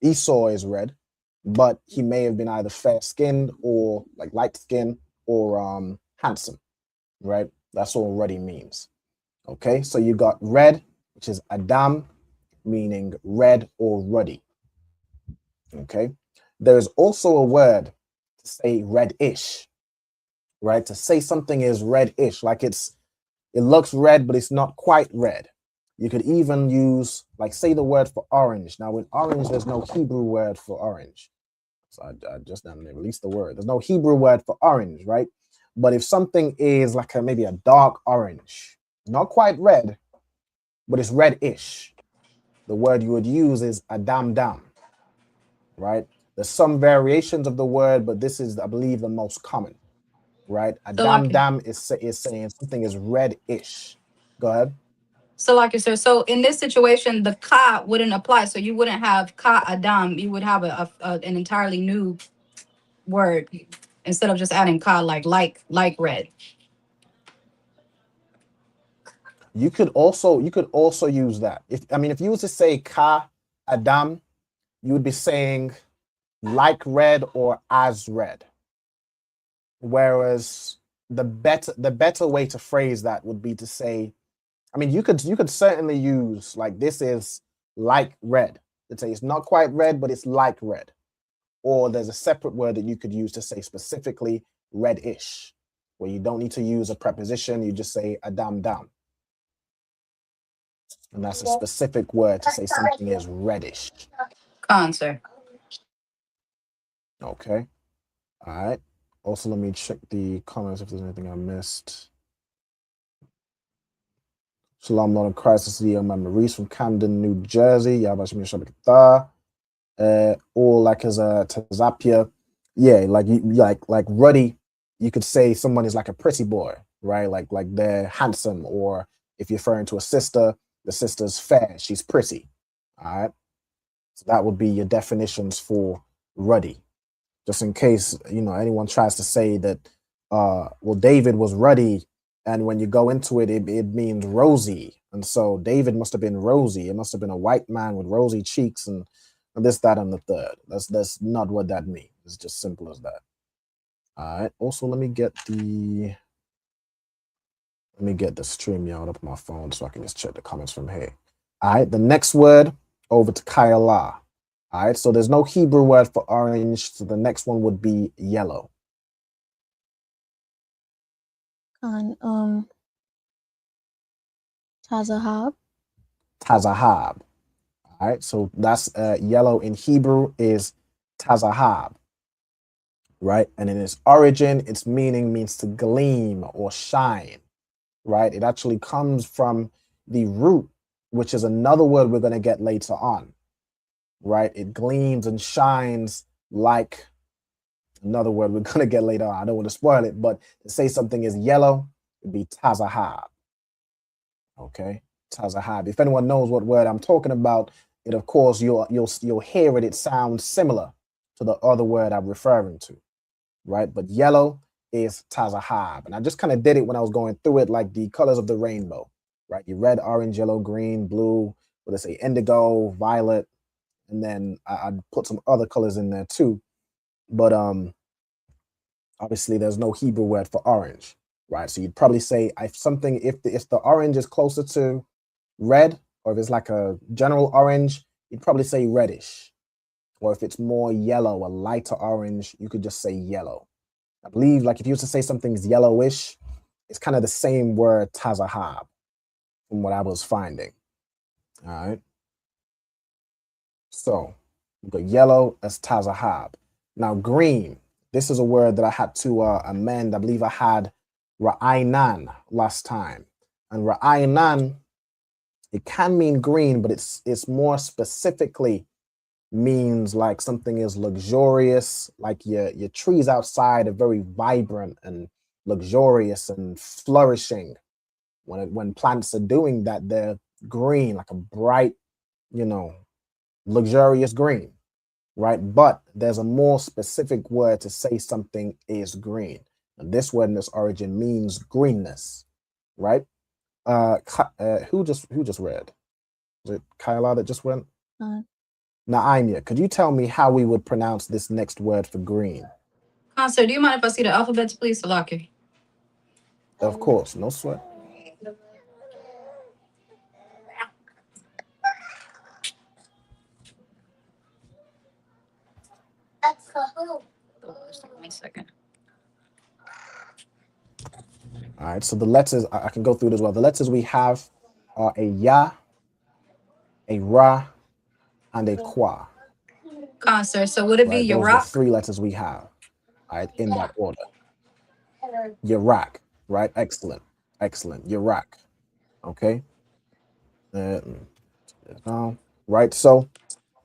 Esau is red, but he may have been either fair skinned or like light skinned or handsome, right? That's all ruddy means. Okay, so you got red, which is Adam, meaning red or ruddy. Okay, there is also a word to say reddish, right? To say something is reddish, like it looks red, but it's not quite red. You could even use, like, say the word for orange. Now, with orange, there's no Hebrew word for orange. So I just released the word. There's no Hebrew word for orange, right? But if something is like maybe a dark orange, not quite red, but it's reddish, the word you would use is Adam dam, right? There's some variations of the word, but this is, I believe, the most common, right? So like, Adam dam is saying something is reddish. Go ahead. so like you said, so in this situation, the ka wouldn't apply. So you wouldn't have ka adam. You would have an entirely new word instead of just adding ka, like red. You could also use that. If you were to say ka Adam, you would be saying like red or as red. Whereas the better way to phrase that would be to say, you could certainly use like, this is like red. Let's say it's not quite red, but it's like red. Or there's a separate word that you could use to say specifically reddish, where you don't need to use a preposition. You just say Adam dam. And that's a specific word to say something is reddish. Concert. Okay. All right. Also, let me check the comments if there's anything I missed. Shalom, Lord of Christ. This is Maurice from Camden, New Jersey. Yabashim Shabbat. Or like as a Tazapia. Yeah, like ruddy. You could say someone is like a pretty boy, right? Like they're handsome. Or if you're referring to a sister, the sister's fair, she's pretty. All right. So that would be your definitions for ruddy. Just in case, anyone tries to say that, well, David was ruddy, and when you go into it, it means rosy. And so David must have been rosy. It must have been a white man with rosy cheeks and this, that, and the third. That's not what that means. It's just simple as that. All right. Also, let me get the Let me get the stream y'all up on my phone so I can just check the comments from here. All right, the next word over to Kayala. All right, so there's no Hebrew word for orange, so the next one would be yellow. Khan, Tazahab. Tazahab. All right, so that's yellow in Hebrew is Tazahab, right? And in its origin, its meaning means to gleam or shine, right? It actually comes from the root, which is another word we're going to get later on, right? It gleams and shines like another word we're going to get later on. I don't want to spoil it, but to say something is yellow, it'd be Tazahab. Okay, Tazahab. If anyone knows what word I'm talking about, it of course you'll hear it. It sounds similar to the other word I'm referring to, right? But yellow is Tazahab, and I just kind of did it when I was going through it, like the colors of the rainbow, right? You red, orange, yellow, green, blue. What they say, indigo, violet, and then I put some other colors in there too. But obviously there's no Hebrew word for orange, right? So you'd probably say if the orange is closer to red, or if it's like a general orange, you'd probably say reddish. Or if it's more yellow, a lighter orange, you could just say yellow. I believe, like if you were to say something's yellowish, it's kind of the same word Tazahab from what I was finding. All right. So we've got yellow as Tazahab. Now green, this is a word that I had to amend. I believe I had Ra'ainan last time. And Ra'ainan, it can mean green, but it's more specifically means like something is luxurious, like your trees outside are very vibrant and luxurious and flourishing. When plants are doing that, they're green, like a bright, luxurious green, right? But there's a more specific word to say something is green. And this word in its origin means greenness, right? Who just read? Was it Kyla that just went? Naimia, could you tell me how we would pronounce this next word for green? Sir, do you mind if I see the alphabets, please, Salaki? Of course, no sweat. One second. All right, so the letters, I can go through it as well. The letters we have are a ya, a ra, and a kwa. Sir, so would it be Those are the Iraq? three letters we have, all right, in that order. Iraq, right? Excellent. Iraq. Okay. Right. So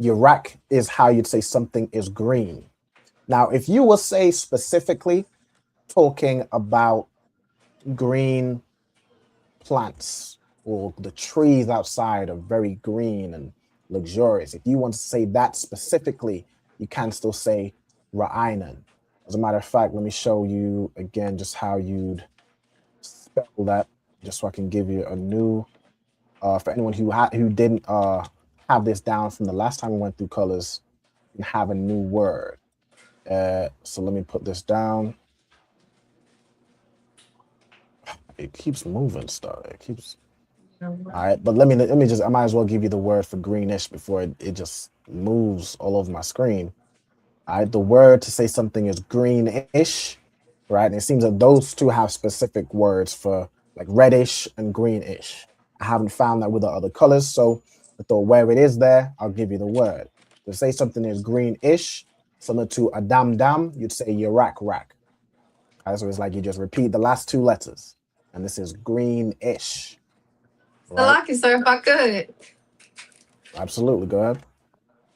Iraq is how you'd say something is green. Now, if you will say specifically talking about green plants or the trees outside are very green and luxurious, if you want to say that specifically, you can still say Ra'ainan. As a matter of fact, let me show you again just how you'd spell that, just so I can give you a new, for anyone who didn't have this down from the last time we went through colors, and have a new word. So let me put this down. It keeps moving stuff. It keeps. All right, but let me just. I might as well give you the word for greenish before it just moves all over my screen. All right, the word to say something is greenish, right? And it seems that those two have specific words for like reddish and greenish. I haven't found that with the other colors, so I thought where it is there, I'll give you the word. To say something is greenish, similar to Adam Dam, you'd say Yarak Rak. Right, so it's like you just repeat the last two letters, and this is greenish. Right? Salaki, sir, if I could. Absolutely. Go ahead.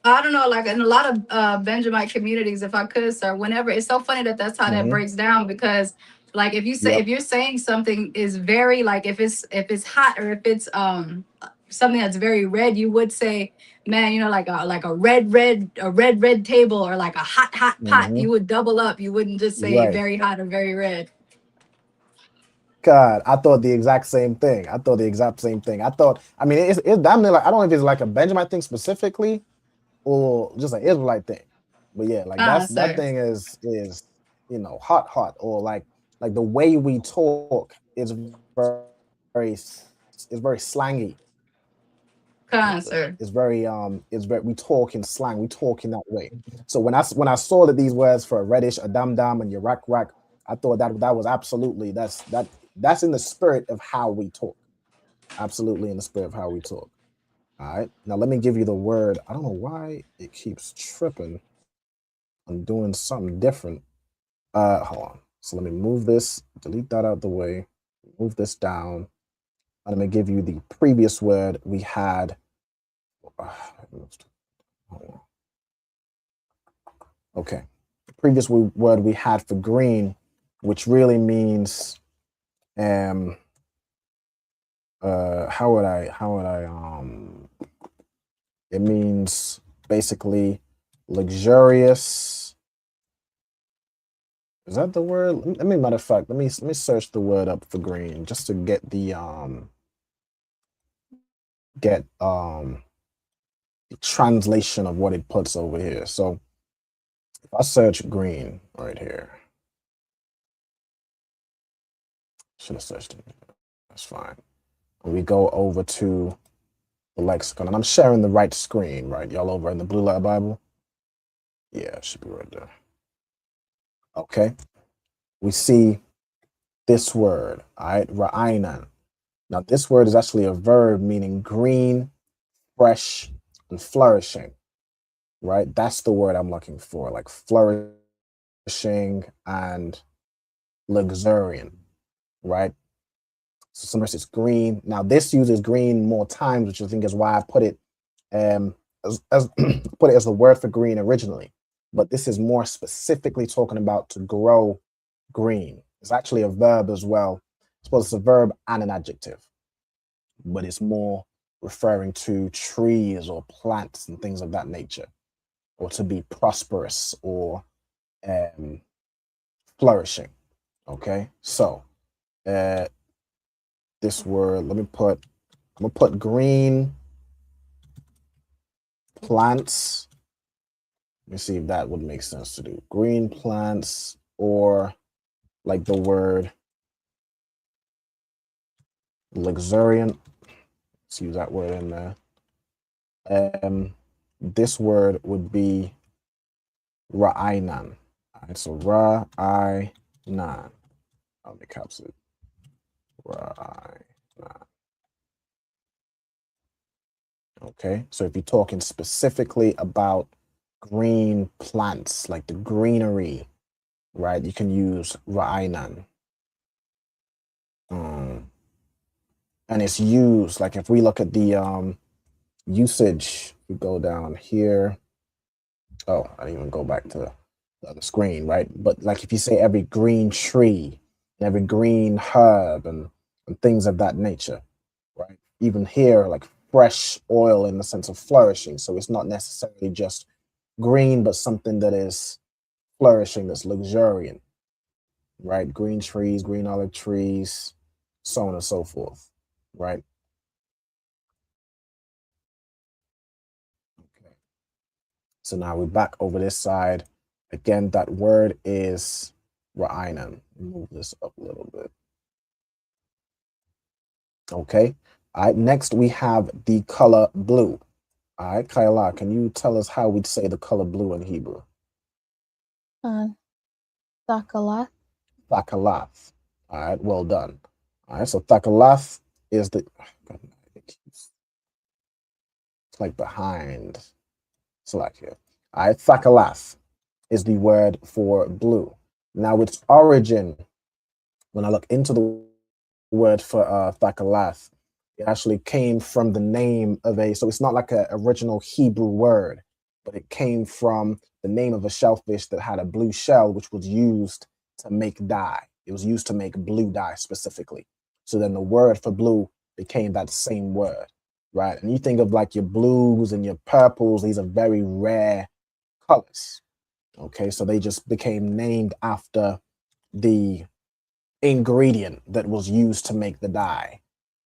I don't know, like in a lot of Benjamite communities, if I could, sir, whenever it's so funny that that's how that breaks down, because like if you're saying something is very like if it's hot or if it's something that's very red, you would say, man, like a red table or like a hot pot. You would double up. You wouldn't just say Right. very hot or very red. God, I thought the exact same thing. I thought, I mean, it's damn near like, I don't know if it's like a Benjamin thing specifically or just an Israelite thing. But yeah, like that thing is hot, or like the way we talk is very it's very slangy. Sir. It's very we talk in slang, we talk in that way. So when I saw that these words for reddish, a dum dum, and your rack rack, I thought that was absolutely that's in the spirit of how we talk. Absolutely in the spirit of how we talk. All right. Now let me give you the word. I don't know why it keeps tripping. I'm doing something different. Hold on. So let me move this, delete that out the way, move this down. I'm going to give you the previous word we had. Okay. The previous word we had for green, which really means, how would I, it means basically luxurious. Is that the word? Let me, matter of fact, let me search the word up for green just to get the translation of what it puts over here. So if I search green right here, should have searched it. That's fine. And we go over to the lexicon, and I'm sharing the right screen, right? Y'all over in the Blue Letter Bible? Yeah, it should be right there. Okay. We see this word, all right, ra'ainan. Now, this word is actually a verb meaning green, fresh, and flourishing, right? That's the word I'm looking for, like flourishing and luxuriant, right? So sometimes it's green. Now, this uses green more times, which I think is why I put it as put it as the word for green originally. But this is more specifically talking about to grow green. It's actually a verb as well. I suppose it's a verb and an adjective, but it's more referring to trees or plants and things of that nature, or to be prosperous or flourishing. Okay, so this word, I'm gonna put green plants. Let me see if that would make sense to do. Green plants, or like the word luxuriant. Let's use that word in there. This word would be ra'ainan. All right, so ra'ainan. I'll make caps it. Ra'ainan. Okay, so if you're talking specifically about green plants, like the greenery, right, you can use ra'ainan. And it's used, like if we look at the usage, we go down here. Oh, I didn't even go back to the other screen, right? But like if you say every green tree, every green herb, and things of that nature, right? Even here, like fresh oil in the sense of flourishing. So it's not necessarily just green, but something that is flourishing, that's luxuriant, right? Green trees, green olive trees, so on and so forth, right? Okay. So now we're back over this side. Again, that word is ra'ainan. Move this up a little bit. Okay. All right. Next, we have the color blue. All right, Kayla, can you tell us how we'd say the color blue in Hebrew? Thakalath. Thakalath. All right, well done. All right, so thakalath is the, it's like behind, select here. All right, thakalath is the word for blue. Now its origin, when I look into the word for thakalath, it actually came from the name of so it's not like an original Hebrew word, but it came from the name of a shellfish that had a blue shell, which was used to make dye. It was used to make blue dye specifically. So then the word for blue became that same word, right? And you think of like your blues and your purples, these are very rare colors. Okay, so they just became named after the ingredient that was used to make the dye.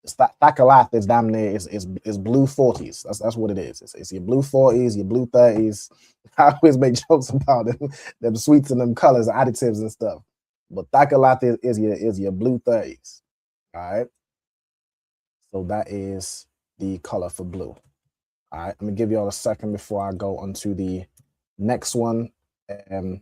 Thakalath is damn near is blue 40s. That's what it is. It's your blue 40s, your blue 30s. I always make jokes about them sweets and them colors, additives and stuff. But Thakalath is your blue 30s. All right. So that is the color for blue. All right, I'm gonna give you all a second before I go on to the next one. Well,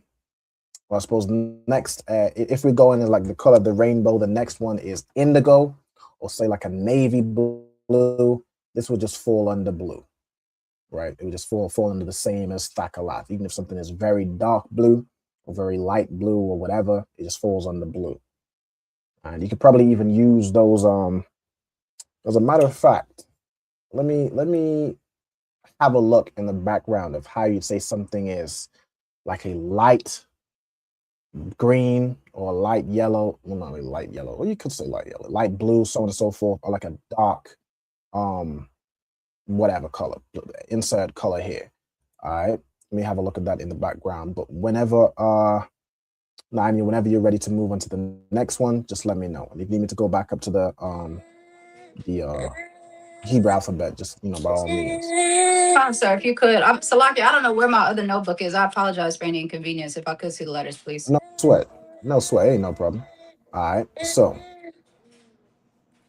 I suppose next, if we go in like the color of the rainbow, the next one is indigo, or say like a navy blue. This would just fall under blue, right? It would just fall under the same as stack a lot. Even if something is very dark blue or very light blue or whatever, it just falls under blue. And you could probably even use those. As a matter of fact, let me have a look in the background of how you'd say something is like a light green or light yellow. Well, not really light yellow. Or you could say light yellow, light blue, so on and so forth, or like a dark, whatever color. Insert color here. All right. Let me have a look at that in the background. But whenever, Naomi, whenever you're ready to move on to the next one, just let me know. And if you need me to go back up to the Hebrew alphabet, just by all means. Sir, if you could, Salaki, I don't know where my other notebook is. I apologize for any inconvenience. If I could see the letters, please. No sweat. No sweat. Ain't no problem. All right. So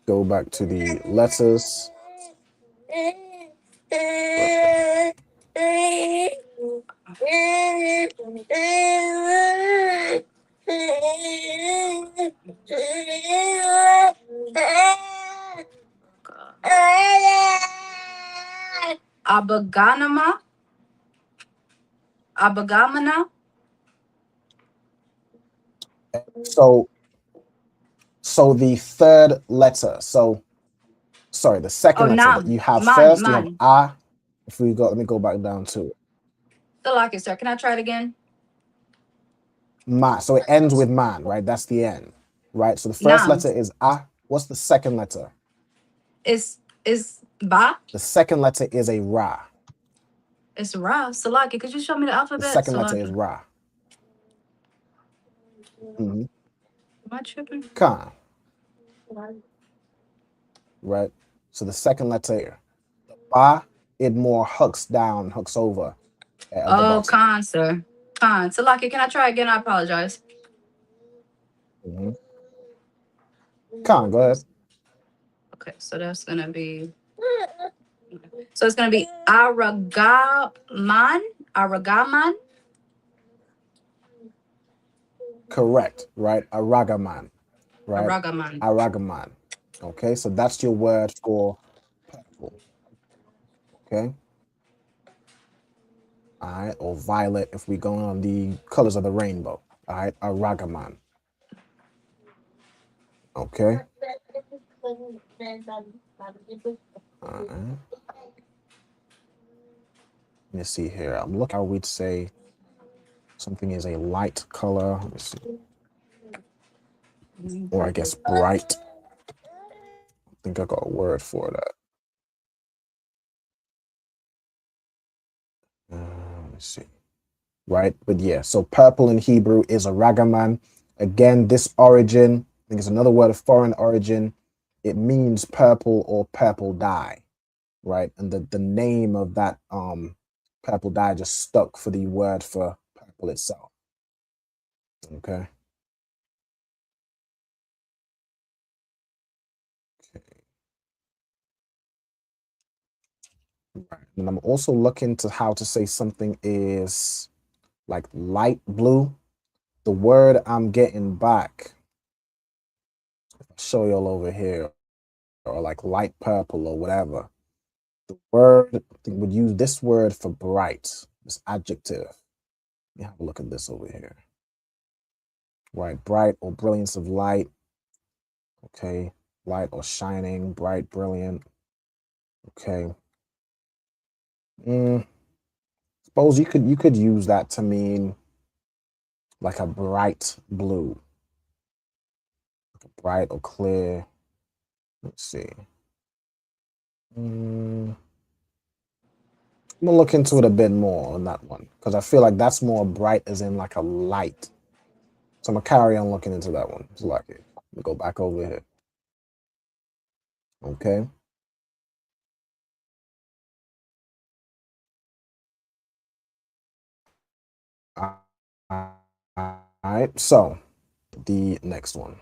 go back to the letters. Abagamana. So the third letter. So sorry, the second letter that you have first, you have A. If we go, let me go back down to it. Salaki, sir. Can I try it again? Ma. So it ends with man, right? That's the end, right? So the first letter is A. What's the second letter? Is Ba? The second letter is a Ra. It's Ra. Salaki, could you show me the alphabet? The second letter is Ra. Am I tripping? Khan. Right. So the second letter, the Ba, it more hooks over. Oh, Khan, sir. Khan. Salaki, can I try again? I apologize. Khan, go ahead. Okay, so that's gonna be. So it's gonna be Aragaman. Correct, right? Aragaman, right? Aragaman. Okay, so that's your word for purple. Okay. All right, or violet if we go on the colors of the rainbow. All right, Aragaman. Okay. All right. Let me see here. I'm looking how we'd say something is a light color. Let me see. Or I guess bright. I think I got a word for that. Let me see. Right, but yeah, so purple in Hebrew is a ragaman. Again, this origin, I think it's another word of foreign origin. It means purple or purple dye, right? And the name of that purple dye just stuck for the word for purple itself. Okay. Right. And I'm also looking to how to say something is like light blue. The word I'm getting back, I'll show y'all over here, or like light purple or whatever. The word, I think would use this word for bright, this adjective. Let me have a look at this over here. Right, bright or brilliance of light. Okay, light or shining, bright, brilliant. Okay. Suppose you could use that to mean like a bright blue. Like a bright or clear. Let's see. I'm gonna look into it a bit more on that one because I feel like that's more bright as in like a light. So I'm gonna carry on looking into that one. It's like it. Let me go back over here. Okay. All right. So the next one.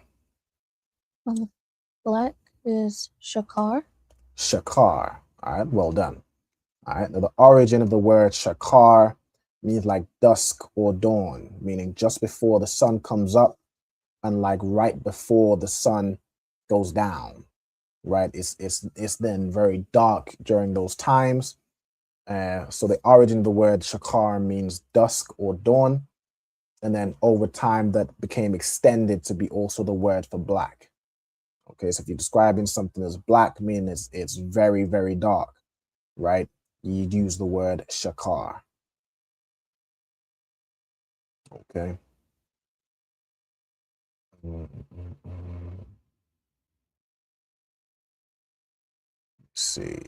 Black is Shakar. Shakar. All right, well done. All right, now the origin of the word Shakar means like dusk or dawn, meaning just before the sun comes up and like right before the sun goes down. Right, it's then very dark during those times. So the origin of the word Shakar means dusk or dawn, and then over time that became extended to be also the word for black. Okay, so if you're describing something as black, meaning it's very, very dark, right? You'd use the word Shakar. Okay. Let's see.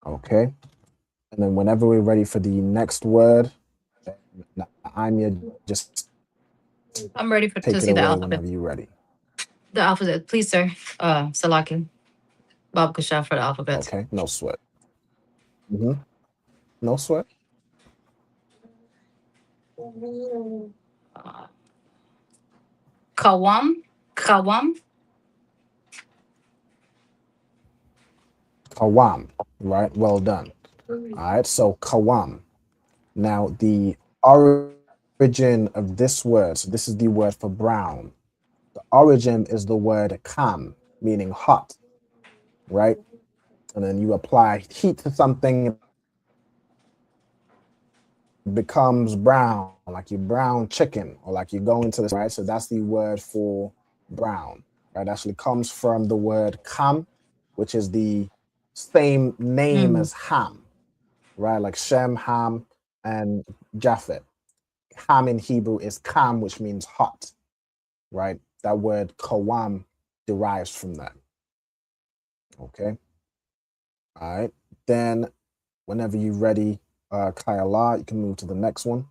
Okay. And then whenever we're ready for the next word, Anya, just I'm ready to take it see the away alphabet. whenever you're ready. The alphabet, please, sir. Salaki. Bob Kasha for the alphabet. Okay, no sweat. No sweat. Kawam. Kawam. Kawam, right? Well done. All right, so Kawam. Now, the origin of this word, so this is the word for brown. The origin is the word kam, meaning hot, right? And then you apply heat to something, it becomes brown, like you brown chicken, or like you go into this, right? So that's the word for brown, right? Actually comes from the word kam, which is the same name as Ham, right? Like Shem, Ham, and Japhet. Ham in Hebrew is kam, which means hot, right? That word kawam derives from that. Okay. All right. Then whenever you're ready, Kayala, you can move to the next one.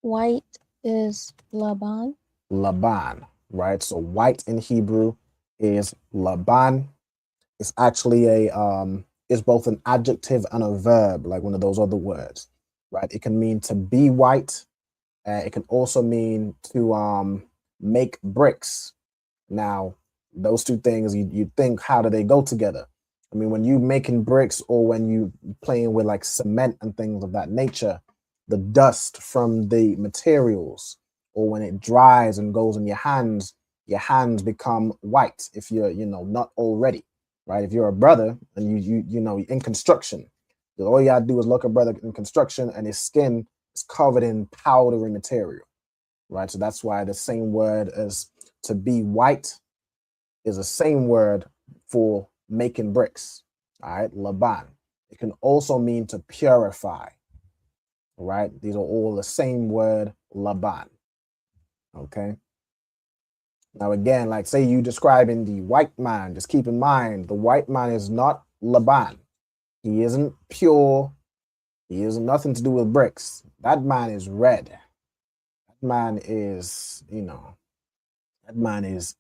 White is Laban. Laban, right? So white in Hebrew is Laban. It's actually it's both an adjective and a verb, like one of those other words, right? It can mean to be white. It can also mean to make bricks. Now, those two things, you think, how do they go together? I mean, when you making bricks or when you playing with like cement and things of that nature, the dust from the materials, or when it dries and goes in your hands become white if you're, not already, right? If you're a brother and you know in construction, all you gotta do is look a brother in construction and his skin is covered in powdery material, right? So that's why the same word as to be white is the same word for making bricks. All right, Laban. It can also mean to purify. All right, these are all the same word, Laban. Okay. Now, again, like say you describing the white man, just keep in mind the white man is not Laban. He isn't pure. He has nothing to do with bricks. That man is red. That man is, that man is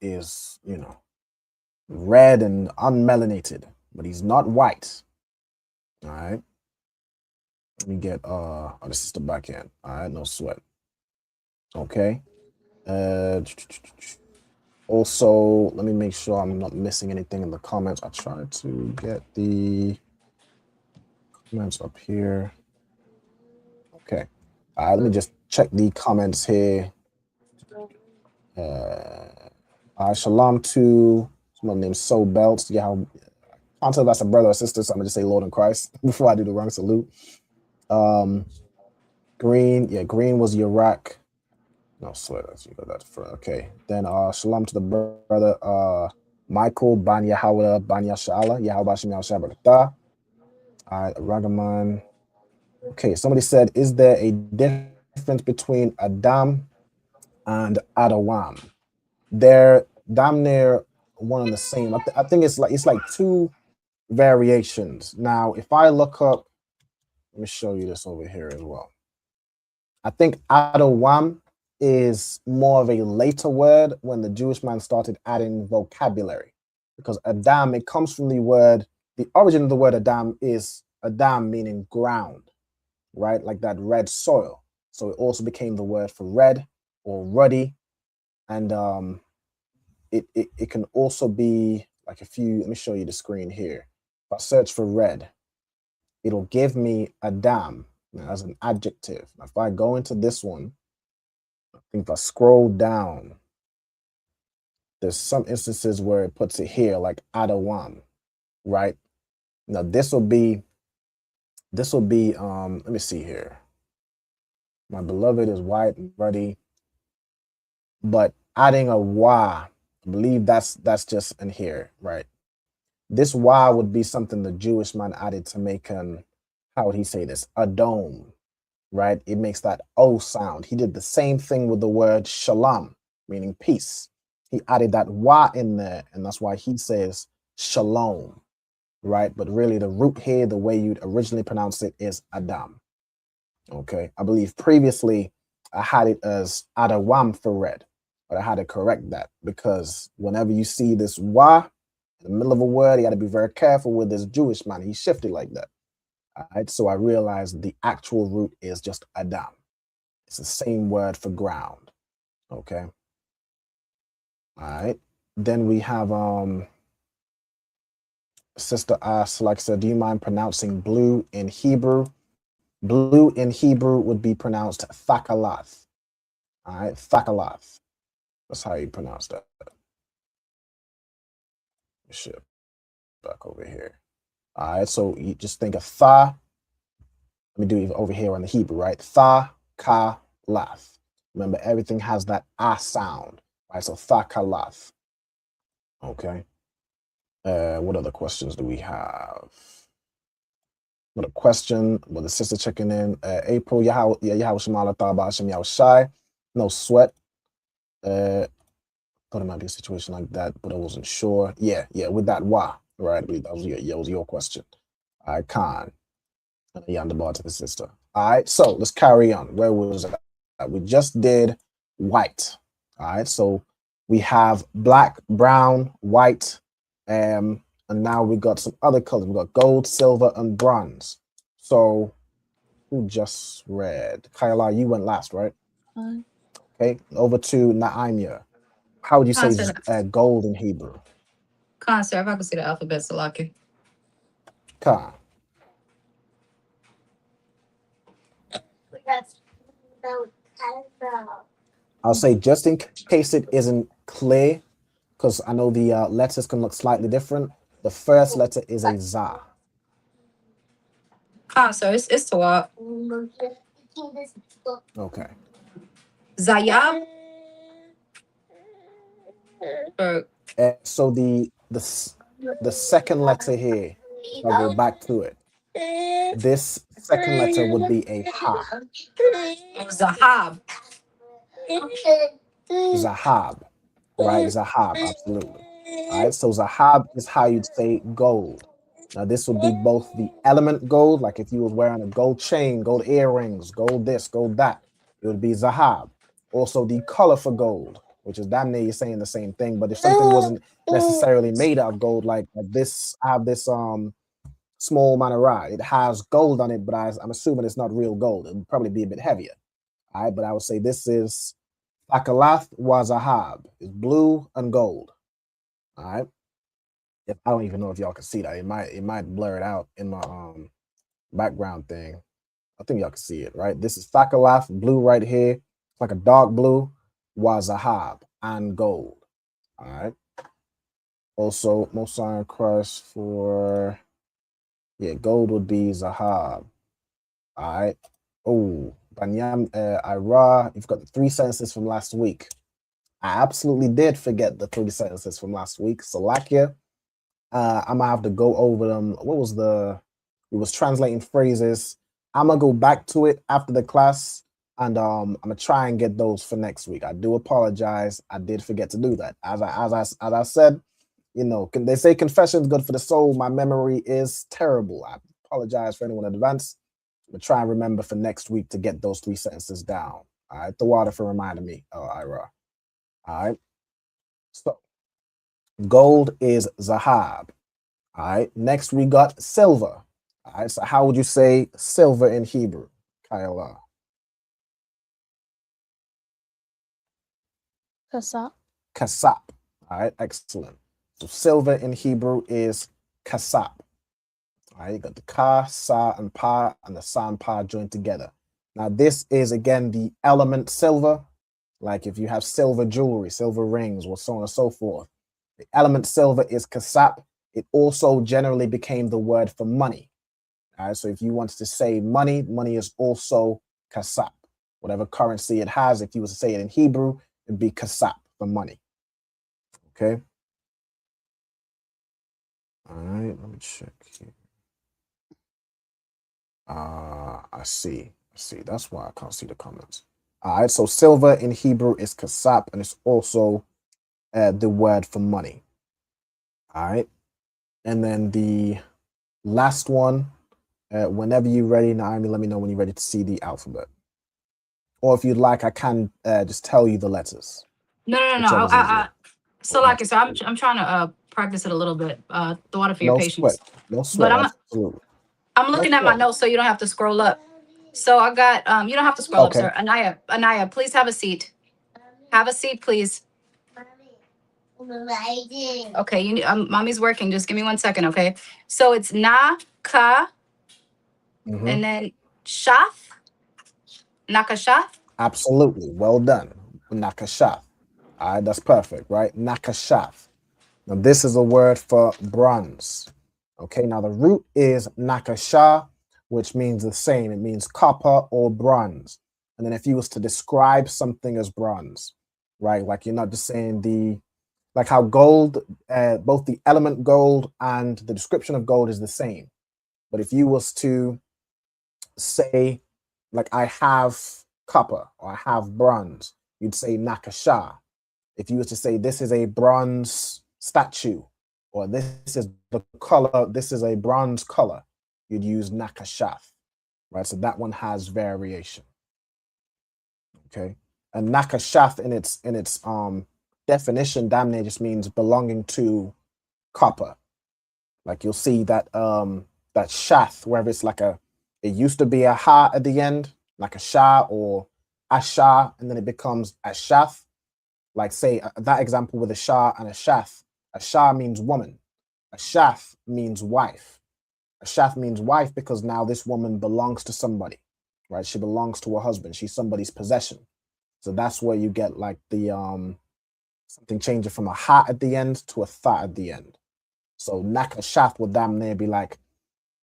red and unmelanated, but he's not white. All right. Let me get the sister back in. All right, no sweat. Okay. Also, let me make sure I'm not missing anything in the comments. I tried to get the comments up here. Okay. Let me just check the comments here. Shalom to someone named So Belts. Yeah, I can't tell if that's a brother or sister, so I'm gonna just say Lord in Christ before I do the wrong salute. Green was Iraq. No, sweat. You got that for okay. Then shalom to the brother Michael Ban Yahweh Ban Yashala Yahweh Shem Yahweh. Ragaman. Okay, somebody said, is there a difference between Adam and Adawam? They're damn near one and the same. I think it's like two variations. Now, if I look up, let me show you this over here as well. I think Adawam is more of a later word when the Jewish man started adding vocabulary, because Adam, it comes from the origin of the word Adam is Adam meaning ground, right? Like that red soil. So it also became the word for red or ruddy. And it can also be like let me show you the screen here. If I search for red, it'll give me Adam as an adjective. If I go into this one, I think if I scroll down, there's some instances where it puts it here, like Adawam, right? Now this will be, let me see here. My beloved is white and ruddy, but adding a wa, I believe that's just in here, right? This wa would be something the Jewish man added to make how would he say this? A dome, right? It makes that O sound. He did the same thing with the word shalom, meaning peace. He added that wa in there, and that's why he says shalom, right? But really the root here, the way you'd originally pronounce it, is Adam. Okay, I believe previously I had it as Adawam for red, but I had to correct that because whenever you see this wa in the middle of a word, you got to be very careful with this Jewish man. He shifted like that. All right, so I realized the actual root is just Adam. It's the same word for ground. Okay. All right. Then we have sister asks, like I said, do you mind pronouncing blue in Hebrew? Blue in Hebrew would be pronounced thakalath. All right, thakalath. That's how you pronounce that. Shift back over here. All right, so you just think of tha. Let me do it over here on the Hebrew, right? Tha, ka, lath. Remember, everything has that ah sound, right? So tha, ka, lath. Okay. What other questions do we have? What a question. Well, the sister checking in. April, Yahweh Shemala Thaba Hashem Yahweh Shai. No sweat. Thought it might be a situation like that, but I wasn't sure. Yeah, with that wa, right? I believe that was your question. All right, Khan. Yeah, the bar to the sister. All right, so let's carry on. Where was that? We just did white. All right, so we have black, brown, white, and now we got some other colors. We got gold, silver, and bronze. So who just read? Kayla, you went last, right? Okay, over to Naimia. How would you say gold in Hebrew? Sir, if I could see the alphabet, Salaki. Ka. I'll say just in case it isn't clear, because I know the letters can look slightly different. The first letter is a za. Sir, it's Tawab. Okay. Zayab. So the second letter here, I'll go back to it. This second letter would be a ha. Zahab. Zahab, right? Zahab, absolutely. All right, so Zahab is how you'd say gold. Now this would be both the element gold, like if you was wearing a gold chain, gold earrings, gold this, gold that, it would be Zahab. Also the color for gold, which is damn near you're saying the same thing, but if something wasn't necessarily made out of gold, like this, I have this small Manara, it has gold on it, but I'm assuming it's not real gold. It would probably be a bit heavier. All right, but I would say this is Thakalath wa Zahab. It's blue and gold. All right. I don't even know if y'all can see that. It might blur it out in my background thing. I think y'all can see it, right? This is Thakalath, blue right here. It's like a dark blue, wa Zahab, and gold. All right. Also, most iron crush for gold would be Zahab. All right. Oh, Banyam Ira, you've got the 3 sentences from last week. I absolutely did forget the 3 sentences from last week. Salakia. I'm gonna have to go over them. We was translating phrases. I'm gonna go back to it after the class, and I'm gonna try and get those for next week. I do apologize. I did forget to do that. As I said, they say confession is good for the soul. My memory is terrible. I apologize for anyone in advance. But try and remember for next week to get those 3 sentences down. All right, the water for reminding me, Ira. All right. So gold is Zahab. All right. Next we got silver. All right. So how would you say silver in Hebrew? Ayala. Kasap. Kasap. All right, excellent. So silver in Hebrew is kasap. All right, you got the ka, sa, and pa, and the sa and pa joined together. Now, this is again the element silver. Like if you have silver jewelry, silver rings, or so on and so forth. The element silver is kasap. It also generally became the word for money. All right, so if you wanted to say money, money is also kasap. Whatever currency it has, if you was to say it in Hebrew, it'd be kasap for money. Okay. All right, let me check here. I see. That's why I can't see the comments. All right, so silver in Hebrew is kasap, and it's also the word for money. All right, and then the last one, whenever you're ready, Naomi, let me know when you're ready to see the alphabet. Or if you'd like, I can just tell you the letters. No. So I'm trying to practice it a little bit. The water for your patience. No sweat. But Absolutely. I'm looking at my notes, so you don't have to scroll up. So I got you don't have to scroll up, sir. Anaya, please have a seat. Have a seat, please. Okay, you mommy's working. Just give me 1 second, okay? So it's na ka and then shath. Nakashath. Absolutely. Well done. Nakashath. All right, that's perfect, right? Nakashath. Now, this is a word for bronze. Okay, now the root is nakasha, which means the same. It means copper or bronze. And then if you was to describe something as bronze, right? Like you're not just saying like how gold, both the element gold and the description of gold is the same. But if you was to say, like I have copper or I have bronze, you'd say nakasha. If you were to say this is a bronze statue or this is the color, this is a bronze color, you'd use nakashath, right? So that one has variation. Okay, and nakashath in its definition, damn near just means belonging to copper. Like you'll see that that shath, wherever it's like it used to be a ha at the end, like a sha or asha, and then it becomes a shath. Like say that example with a shah and a shath. A shah means woman. A shath means wife. A shath means wife because now this woman belongs to somebody, right? She belongs to her husband. She's somebody's possession. So that's where you get like the something changing from a ha at the end to a tha at the end. So nakashath would damn near be like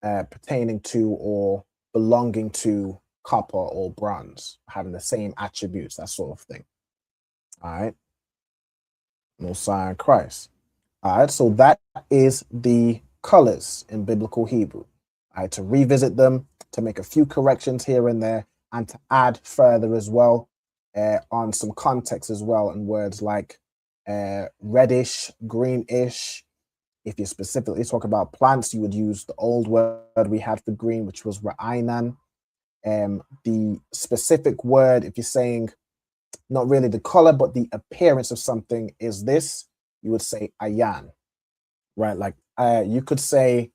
pertaining to or belonging to copper or bronze, having the same attributes, that sort of thing. All right. Messiah Christ. All right. So that is the colors in biblical Hebrew. I had to revisit them, to make a few corrections here and there, and to add further as well on some context as well, and words like reddish, greenish. If you specifically talk about plants, you would use the old word we had for green, which was ra'ainan. The specific word, if you're saying not really the color, but the appearance of something is this, you would say ayan, right? Like you could say,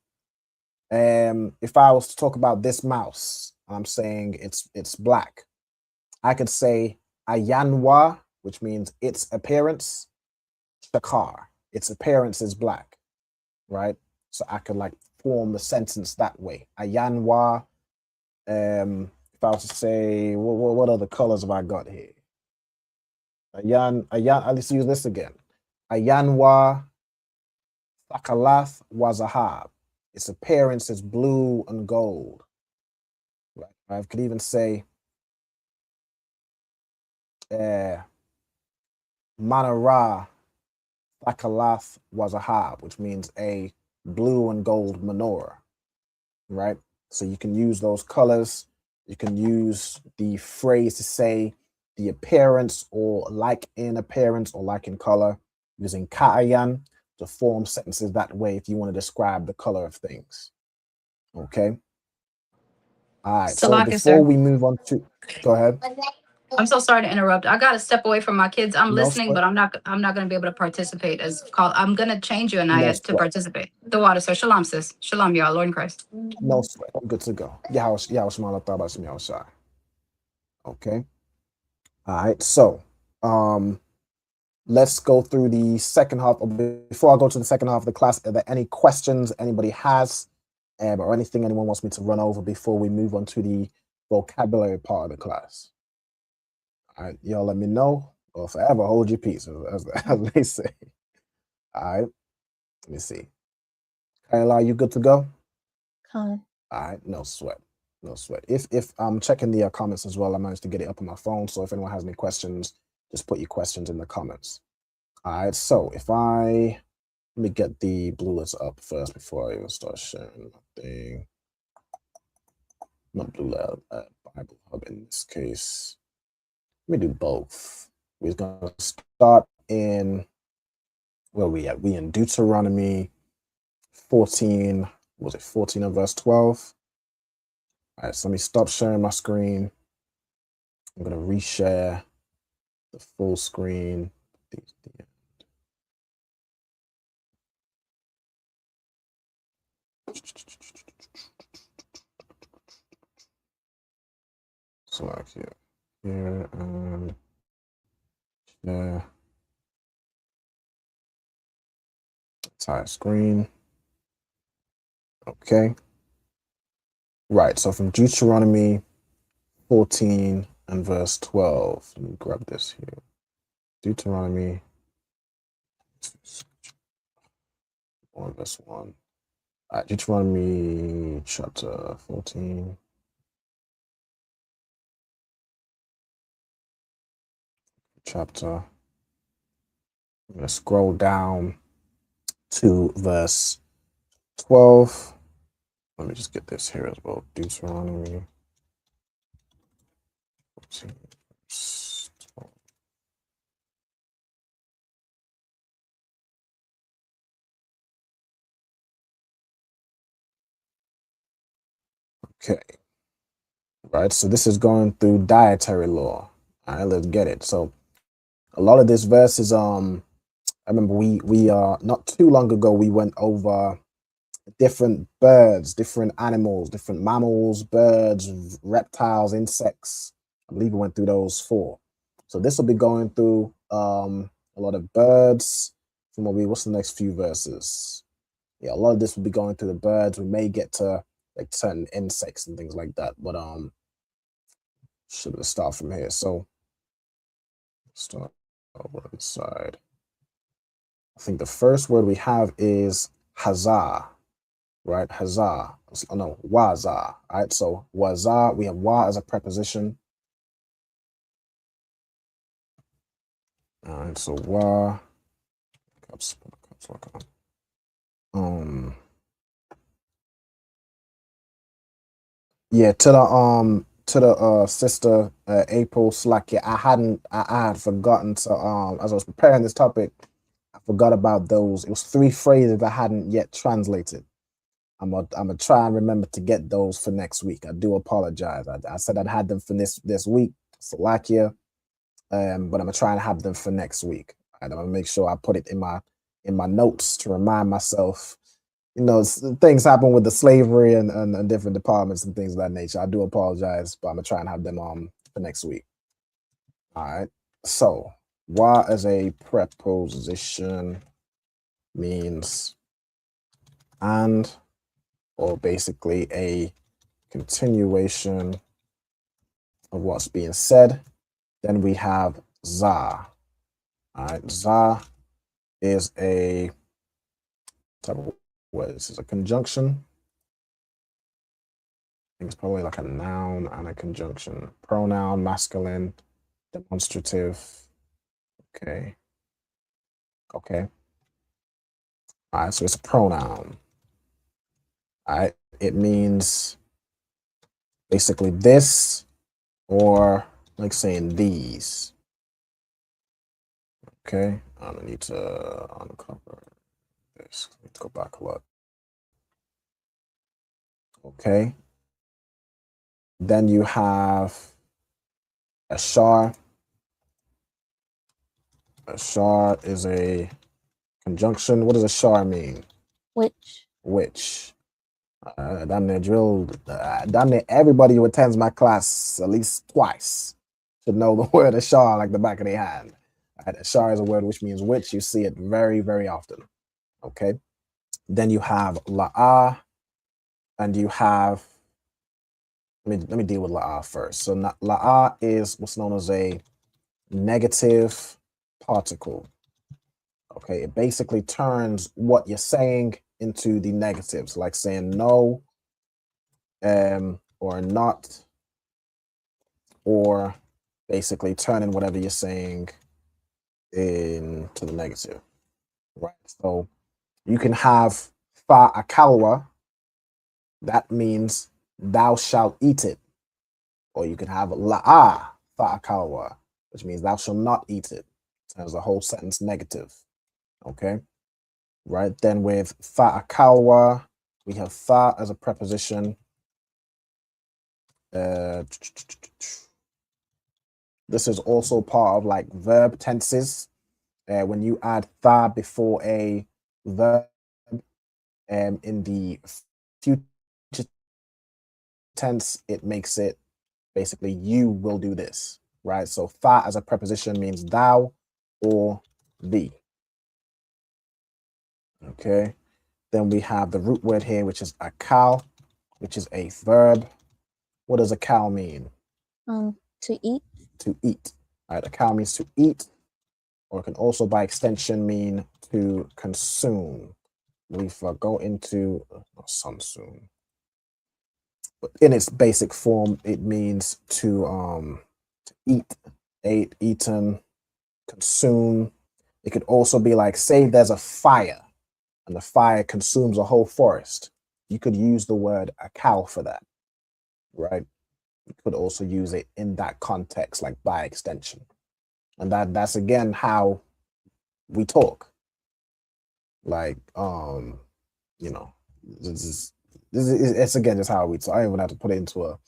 if I was to talk about this mouse, I'm saying it's black. I could say ayanwa, which means its appearance, shakar, its appearance is black, right? So I could like form the sentence that way. Ayanwa. If I was to say, what other colors have I got here? Ayan, let's use this again. Ayanwa Thakalath Wazahab. Its appearance is blue and gold. Right. I could even say Manara Thakalath Wazahab, which means a blue and gold menorah. Right. So you can use those colors. You can use the phrase to say the appearance or like in appearance or like in color, using ka'ayan to form sentences that way if you want to describe the color of things. Okay. All right. So before we move on to, go ahead. I'm so sorry to interrupt. I gotta step away from my kids. I'm No listening, sweat. but I'm not gonna be able to participate as called. I'm gonna change you and I to participate. The water, sir. Shalom, sis. Shalom, y'all. Lord in Christ. No sweat. I'm good to go. Yahweh Shema Allah Ta'ala Shema Shai. Okay. All right. So let's go through the second half. Before I go to the second half of the class, are there any questions anybody has, or anything anyone wants me to run over before we move on to the vocabulary part of the class? All right, y'all let me know, or forever hold your peace, as they say. All right, let me see. Kayla, you good to go? Con. All right, no sweat, no sweat. If I'm checking the comments as well, I managed to get it up on my phone. So if anyone has any questions, just put your questions in the comments. All right, so let me get the blue list up first before I even start sharing my thing. Not blue letter, Bible Hub in this case. Let me do both. We're gonna start in where we at? We in Deuteronomy 14. Was it 14 and verse 12? All right, so let me stop sharing my screen. I'm gonna reshare the full screen. Select here and share entire screen. Okay. Right. So from Deuteronomy 14 and verse 12. Let me grab this here. Deuteronomy 1 verse 1. All right, Deuteronomy chapter 14. Chapter. I'm going to scroll down to verse 12. Let me just get this here as well. Deuteronomy 14, verse 12. Okay. Right. So this is going through dietary law. All right, let's get it. So a lot of this verse is I remember we not too long ago we went over different birds, different animals, different mammals, birds, reptiles, insects. I believe we went through those 4. So this will be going through a lot of birds. What's the next few verses? Yeah, a lot of this will be going through the birds. We may get to like certain insects and things like that, but should we start from here? So start over this side. I think the first word we have is hazah, right? Hazah. No, wazah. All right, so wazah, we have wa as a preposition. All right, so wa. Yeah, to the sister April Slack. Yeah, I had forgotten to as I was preparing this topic, I forgot about those. It was 3 phrases I hadn't yet translated. I'm gonna try and remember to get those for next week. I do apologize. I said I'd had them for this week, Slovakia, but I'm gonna try and have them for next week. I'm gonna make sure I put it in my notes to remind myself. You know, things happen with the slavery and different departments and things of that nature. I do apologize, but I'm gonna try and have them for next week. All right. So, wa as a preposition means and, or basically a continuation of what's being said. Then we have za. All right. Za is a type of word. This is a conjunction. I think it's probably like a noun and a conjunction. Pronoun, masculine, demonstrative. Okay. Okay. All right, so it's a pronoun. All right, it means basically this or like saying these. Okay, I'm gonna need to uncover this. Let me go back a lot. Okay. Then you have a shar. A shar is a conjunction. What does a shar mean? Which? Which. Damn near drilled. Damn near everybody who attends my class at least twice should know the word ashar like the back of their hand. Right? Ashar is a word which means which. You see it very, very often. Okay. Then you have la'ah, and you have, let me deal with la'ah first. So la'ah is what's known as a negative particle. Okay, it basically turns what you're saying into the negatives, like saying no, or not, or basically turning whatever you're saying into the negative. Right. So you can have fa akalwa, that means thou shalt eat it. Or you can have la'a fa akalwa, which means thou shalt not eat it. Turns the whole sentence negative. Okay. Right. Then with fa akalwa, we have fa as a preposition. This is also part of like verb tenses. When you add tha before a verb, in the future tense, it makes it basically you will do this, right? So fa as a preposition means thou or thee. Okay. Then we have the root word here, which is akal, which is a verb. What does akal mean? To eat. To eat. All right. Akal means to eat, or it can also by extension mean to consume. We go into some soon. But in its basic form, it means to eat, ate, eaten, consume. It could also be like, say there's a fire and the fire consumes a whole forest. You could use the word akal for that, right? You could also use it in that context, like by extension. And that's again how we talk. Like, you know, it's again just how we talk. I don't even have to put it into a,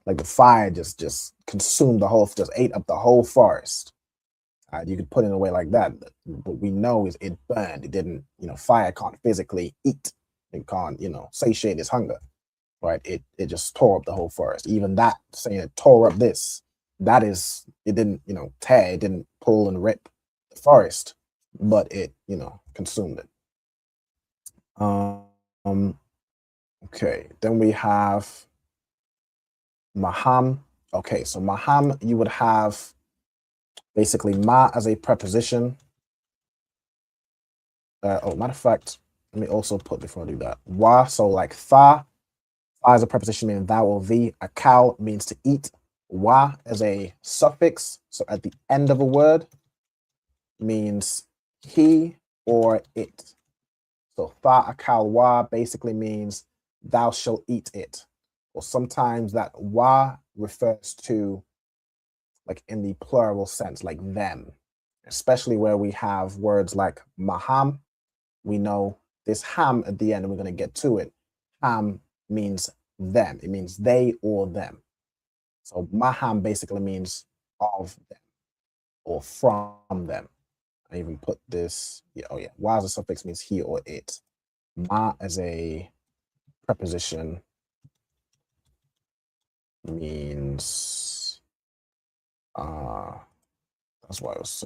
like the fire just consumed the whole, just ate up the whole forest. You could put it in a way like that, but we know is it burned. It didn't, fire can't physically eat. It can't, satiate its hunger, right? It just tore up the whole forest. Even that, saying it tore up this, that is, it didn't, tear, it didn't pull and rip the forest, but it, consumed it. Okay, then we have maham. Okay, so maham, you would have basically ma as a preposition. Matter of fact, let me also put, before I do that, wa, so like tha as a preposition meaning thou or thee. Akal means to eat. Wa as a suffix, so at the end of a word, means he or it. So tha akal wa basically means thou shalt eat it. Or sometimes that wa refers to, like in the plural sense, like them, especially where we have words like maham. We know this ham at the end, and we're going to get to it. Ham means them. It means they or them. So maham basically means of them or from them. I even put this, wa as a suffix means he or it. Ma as a preposition means, that's why I was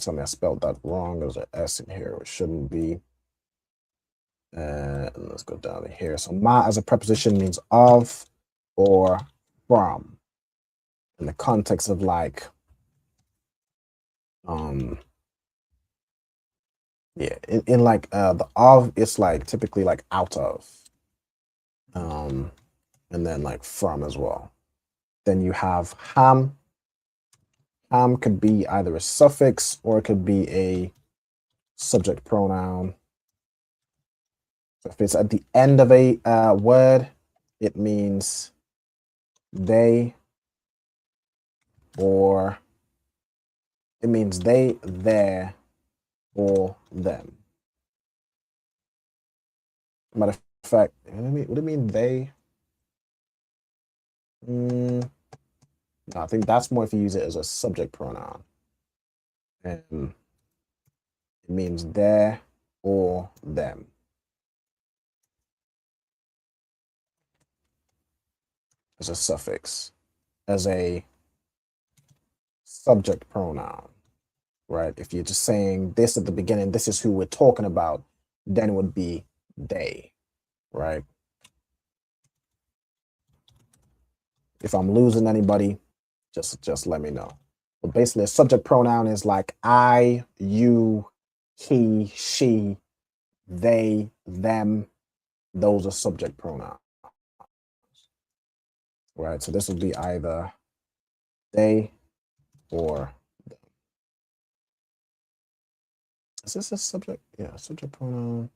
telling me I spelled that wrong. There's an S in here, which shouldn't be. And let's go down to here. So ma as a preposition means of or from, in the context of like, in like the of, it's like typically like out of, and then like from as well. Then you have ham. Ham could be either a suffix or it could be a subject pronoun. So if it's at the end of a word, it means they, or it means they, their, or them. Matter of fact, would it mean they? No, I think that's more if you use it as a subject pronoun. And it means their or them. As a suffix. as a subject pronoun, right? If you're just saying this at the beginning, this is who we're talking about, then it would be they, right? If I'm losing anybody, just let me know. But basically, a subject pronoun is like I, you, he, she, they, them. Those are subject pronouns, right? So this would be either they or them. Is this a subject? Yeah, subject pronoun.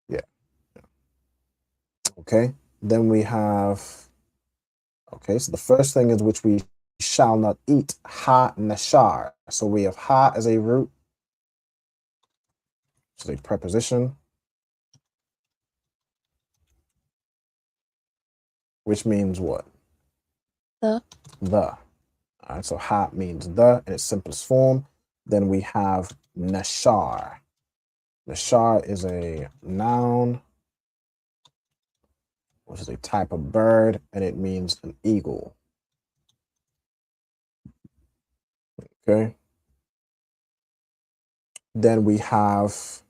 Yeah. Okay. Then we have, okay, so the first thing is which we shall not eat, ha nashar. So we have ha as a root, which is a preposition, which means what? The. The. All right, so ha means the in its simplest form. Then we have nashar. Nashar is a noun, which is a type of bird, and it means an eagle. Okay. Then we have,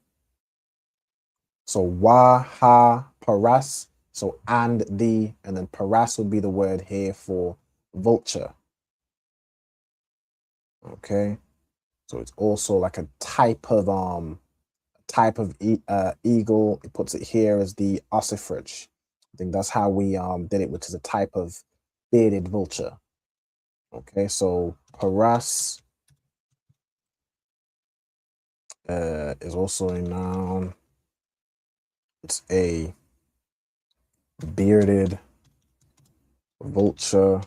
so wa, ha, paras. So and the, and then paras would be the word here for vulture. Okay. So it's also like a type of eagle. It puts it here as the ossifrage. I think that's how we did it, which is a type of bearded vulture. Okay, so paras is also a noun. It's a bearded vulture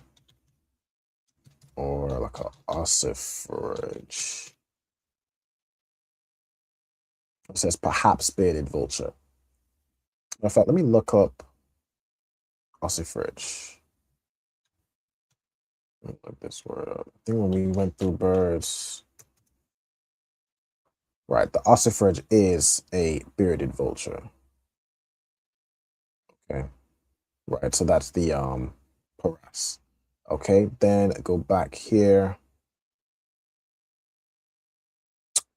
or like a ossifrage. It says perhaps bearded vulture. In fact, let me look up ossifrage. Look this word up. I think when we went through birds, right, the ossifrage is a bearded vulture. Okay, right, so that's the paras. Okay, then go back here.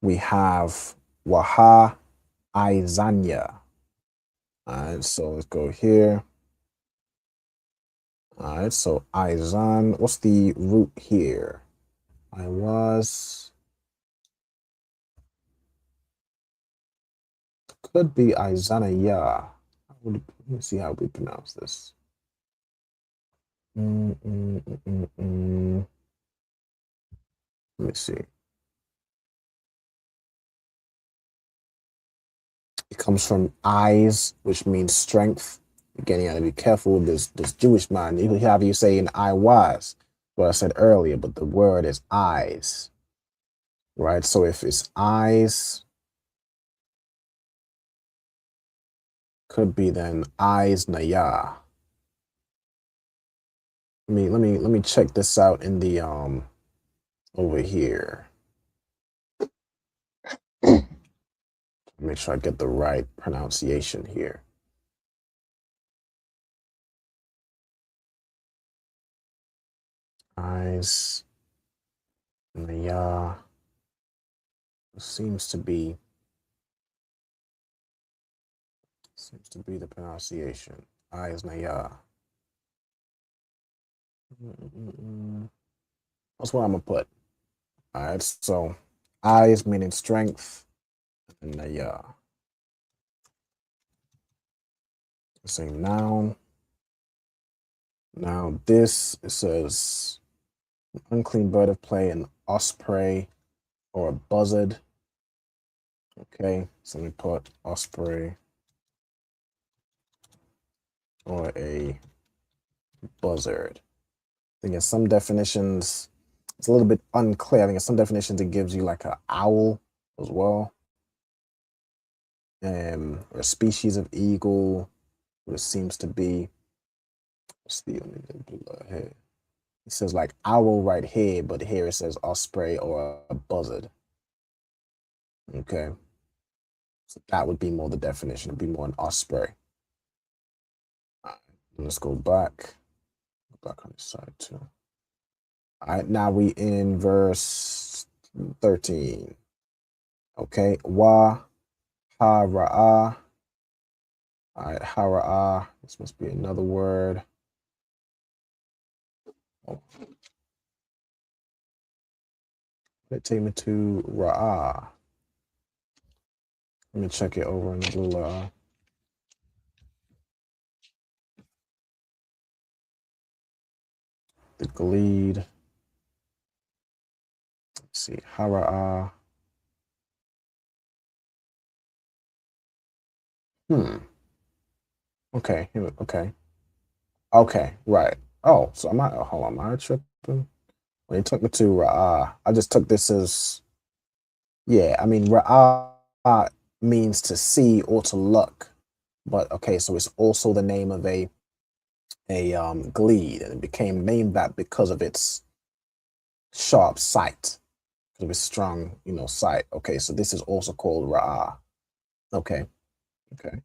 We have waha izanya. All right, so let's go here. All right, so izan, what's the root here? I was, could be izanaya. Let me see how we pronounce this. Let me see. It comes from eyes, which means strength. Again, you gotta be careful with this Jewish man. You have you saying I was, what I said earlier, but the word is eyes. Right? So if it's eyes, could be then eyes naya. Let me check this out in the over here. Make sure I get the right pronunciation here. Eyes naya seems to be the pronunciation. Eyes naya. That's what I'm gonna put. All right, so eyes meaning strength, and naya. Same noun. Now this, it says unclean bird of prey, an osprey or a buzzard. Okay, so we put osprey or a buzzard. I think in some definitions, it's a little bit unclear. I think in some definitions it gives you like an owl as well. Or a species of eagle, what it seems to be. Let's see, let me do here. It says like owl right here, but here it says osprey or a buzzard. Okay. So that would be more the definition. It'd be more an osprey. All right, let's go back back on this side too. All right, now we in verse 13. Okay, wa ha ra'ah. All right, ha ra'ah. This must be another word. Oh. It take me to ra'ah. Let me check it over in the little the Gleed. Let's see, Hara'a. Okay, okay. Okay, right. Oh, so hold on, am I tripping? When he took me to Ra'ah, I just took this as, yeah, I mean, Ra'ah means to see or to look. But okay, so it's also the name of a Gleed, and it became named that because of its sharp sight, because of its strong, sight. Okay, so this is also called Ra'ah. Okay, okay.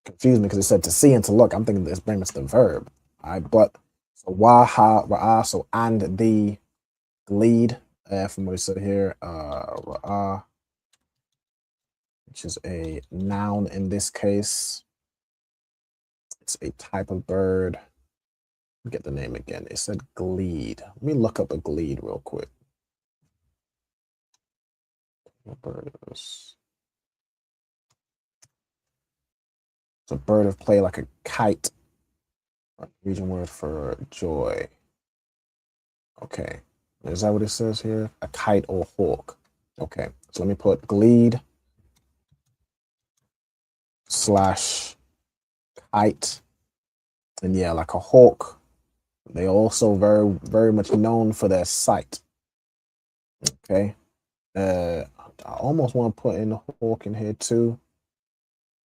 Confused me because it said to see and to look. I'm thinking this brings us the verb. All right, but so wa ha ra'ah, so and the Gleed, from what it said here, ra'ah, which is a noun in this case. It's a type of bird. Get the name again. It said Gleed. Let me look up a Gleed real quick. What bird is? It's a bird of play, like a kite. Region word for joy. Okay, is that what it says here? A kite or hawk. Okay, so let me put Gleed / kite, and yeah, like a hawk. They're also very much known for their sight. Okay, I almost want to put in hawk in here too,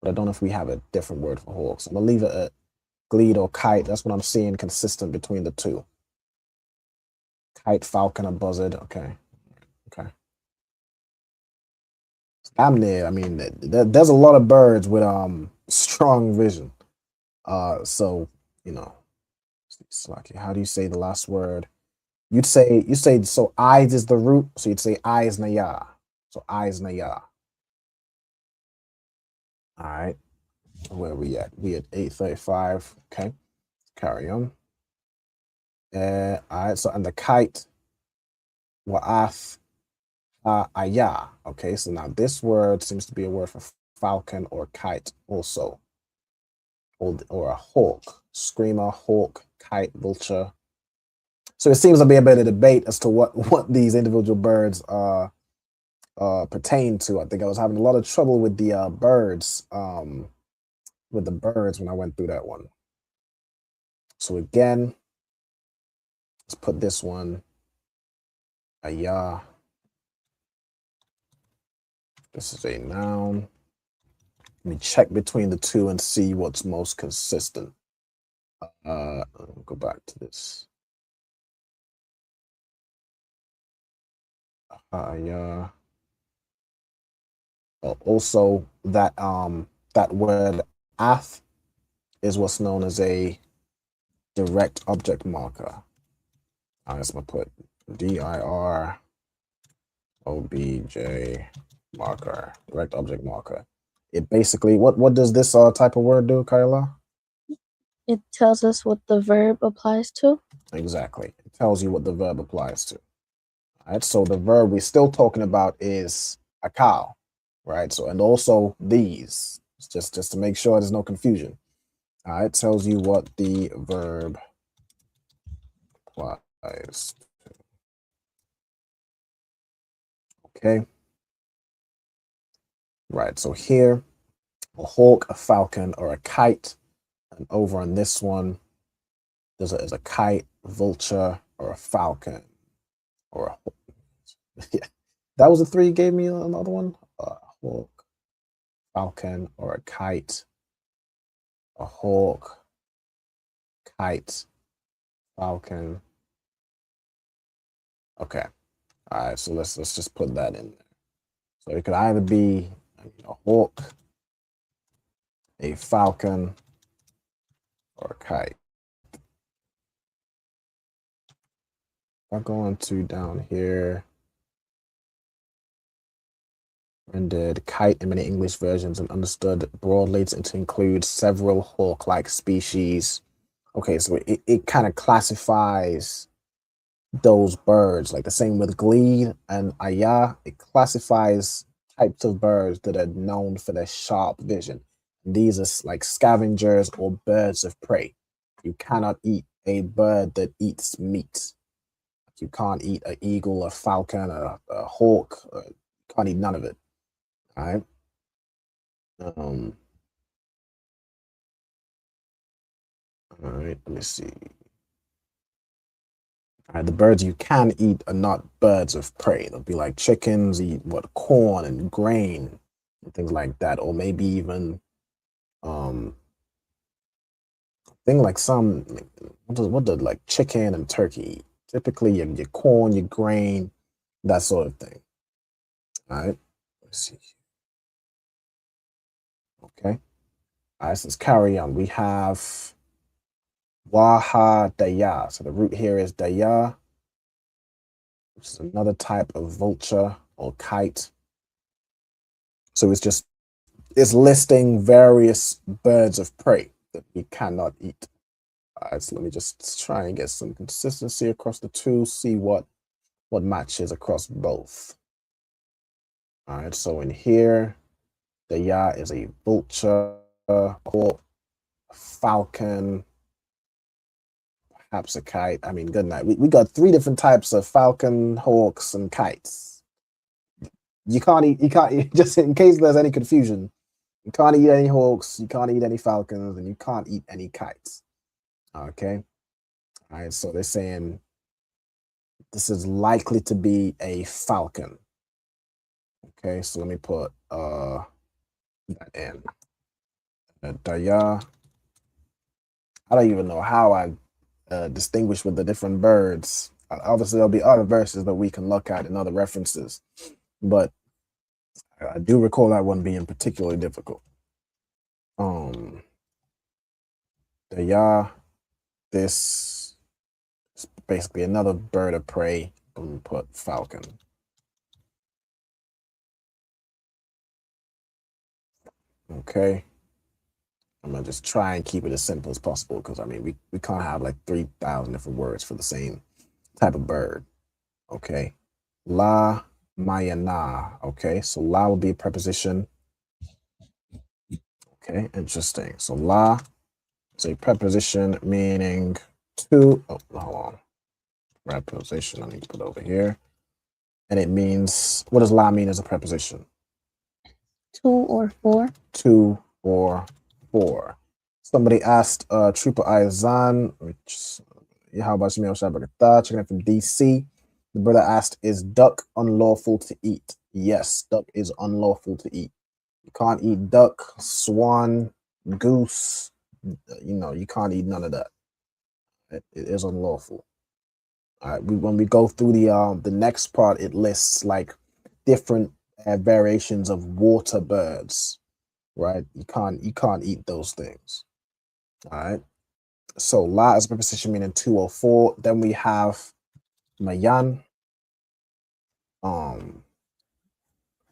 but I don't know if we have a different word for hawk. So I'm gonna leave it at Gleed or kite. That's what I'm seeing consistent between the two. Kite, falcon, or buzzard. Okay, okay. I'm there. I mean, there's a lot of birds with strong vision. So how do you say the last word? You say so eyes is the root, so you'd say eyes naya. So eyes naya. All right. Where are we at? We at 8:35. Okay. Carry on. All right. So and the kite, wa'ath ayah. Okay. So now this word seems to be a word for falcon or kite also. Or a hawk, screamer, hawk, kite, vulture. So it seems to be a bit of debate as to what these individual birds pertain to. I think I was having a lot of trouble with the birds, when I went through that one. So again, let's put this one, ayah. This is a noun. Let me check between the two and see what's most consistent. Go back to this. Ayah. Also, that word ath is what's known as a direct object marker. I'm just gonna put DIR OBJ marker, direct object marker. It basically, what does this type of word do, Kyla? It tells us what the verb applies to. Exactly. It tells you what the verb applies to. All right. So the verb we're still talking about is a cow, right? So, and also these, just to make sure there's no confusion. All right. It tells you what the verb applies to. Okay. Right. So here, a hawk, a falcon, or a kite. And over on this one, there's a kite, vulture, or a falcon, or a hawk. Yeah, that was the three you gave me. Another one, a hawk, falcon, or a kite, a hawk, kite, falcon. Okay, all right. So let's just put that in there. So it could either be a hawk, a falcon, or a kite. I go on to down here, rendered kite in many English versions and understood broadly to include several hawk-like species. Okay, so it kind of classifies those birds, like the same with glee and ayah. It classifies types of birds that are known for their sharp vision. These are like scavengers or birds of prey. You cannot eat a bird that eats meat. You can't eat an eagle, a falcon, a hawk. You can't eat none of it. All right. All right. Let me see. All right, the birds you can eat are not birds of prey. They'll be like chickens, eat corn and grain and things like that, or maybe even thing like some what does like chicken and turkey eat? Typically your corn, your grain, that sort of thing. All right, let's see. Okay, all right, so let's carry on. We have waha daya. So the root here is daya, which is another type of vulture or kite. So it's listing various birds of prey that we cannot eat. All right, so let me just try and get some consistency across the two, see what matches across both. All right, so in here, the ya is a vulture, hawk, falcon, perhaps a kite. I mean, good night. We got 3 different types of falcon, hawks, and kites. You can't eat, just in case there's any confusion, you can't eat any hawks, you can't eat any falcons, and you can't eat any kites. Okay. All right, so they're saying this is likely to be a falcon. Okay, so let me put that in. Daya. I don't even know how I distinguish with the different birds. Obviously, there'll be other verses that we can look at and other references, but I do recall that one being particularly difficult. Daya, this is basically another bird of prey. I'm gonna put falcon. Okay. I'm gonna just try and keep it as simple as possible because I mean we can't have like 3,000 different words for the same type of bird. Okay. La mayana. Okay, so la will be a preposition. Okay, interesting. So la is a preposition meaning to. Oh, hold on. Preposition. I need to put over here. And it means, what does la mean as a preposition? 2 or 4. 2 or 4. Somebody asked Trooper Aizan, which how about Shemil Shabakata, checking in from DC. The brother asked, is duck unlawful to eat? Yes, duck is unlawful to eat. You can't eat duck, swan, goose. You can't eat none of that. It is unlawful. All right. When we go through the next part, it lists like different variations of water birds. Right? You can't eat those things. All right. So la is a preposition meaning 2 or 4. Then we have mayan.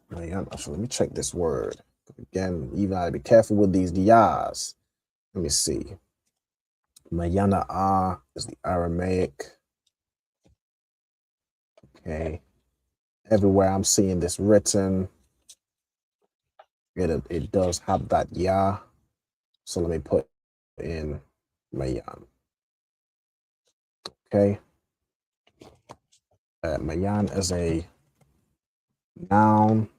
Mayan. So let me check this word again. Even I be careful with these diyas. Let me see. Mayana is the Aramaic. Okay. Everywhere I'm seeing this written, it does have that ya. So let me put in mayan. Okay. Mayan is a noun.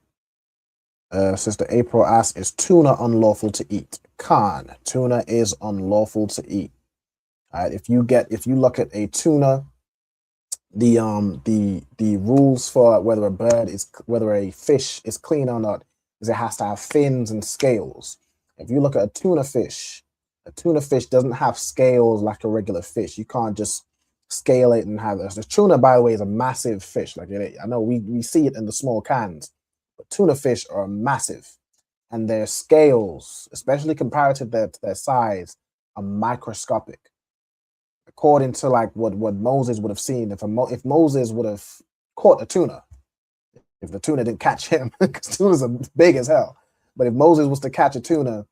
Sister April asks, is tuna unlawful to eat? Khan, tuna is unlawful to eat. All right, if you look at a tuna, the rules for whether a fish is clean or not is it has to have fins and scales. If you look at a tuna fish doesn't have scales like a regular fish. You can't just scale it and have it. The tuna, by the way, is a massive fish. Like I know we see it in the small cans, but tuna fish are massive, and their scales, especially comparative to their size, are microscopic. according to like what Moses would have seen, if Moses would have caught a tuna, if the tuna didn't catch him, because tunas are big as hell. But if Moses was to catch a tuna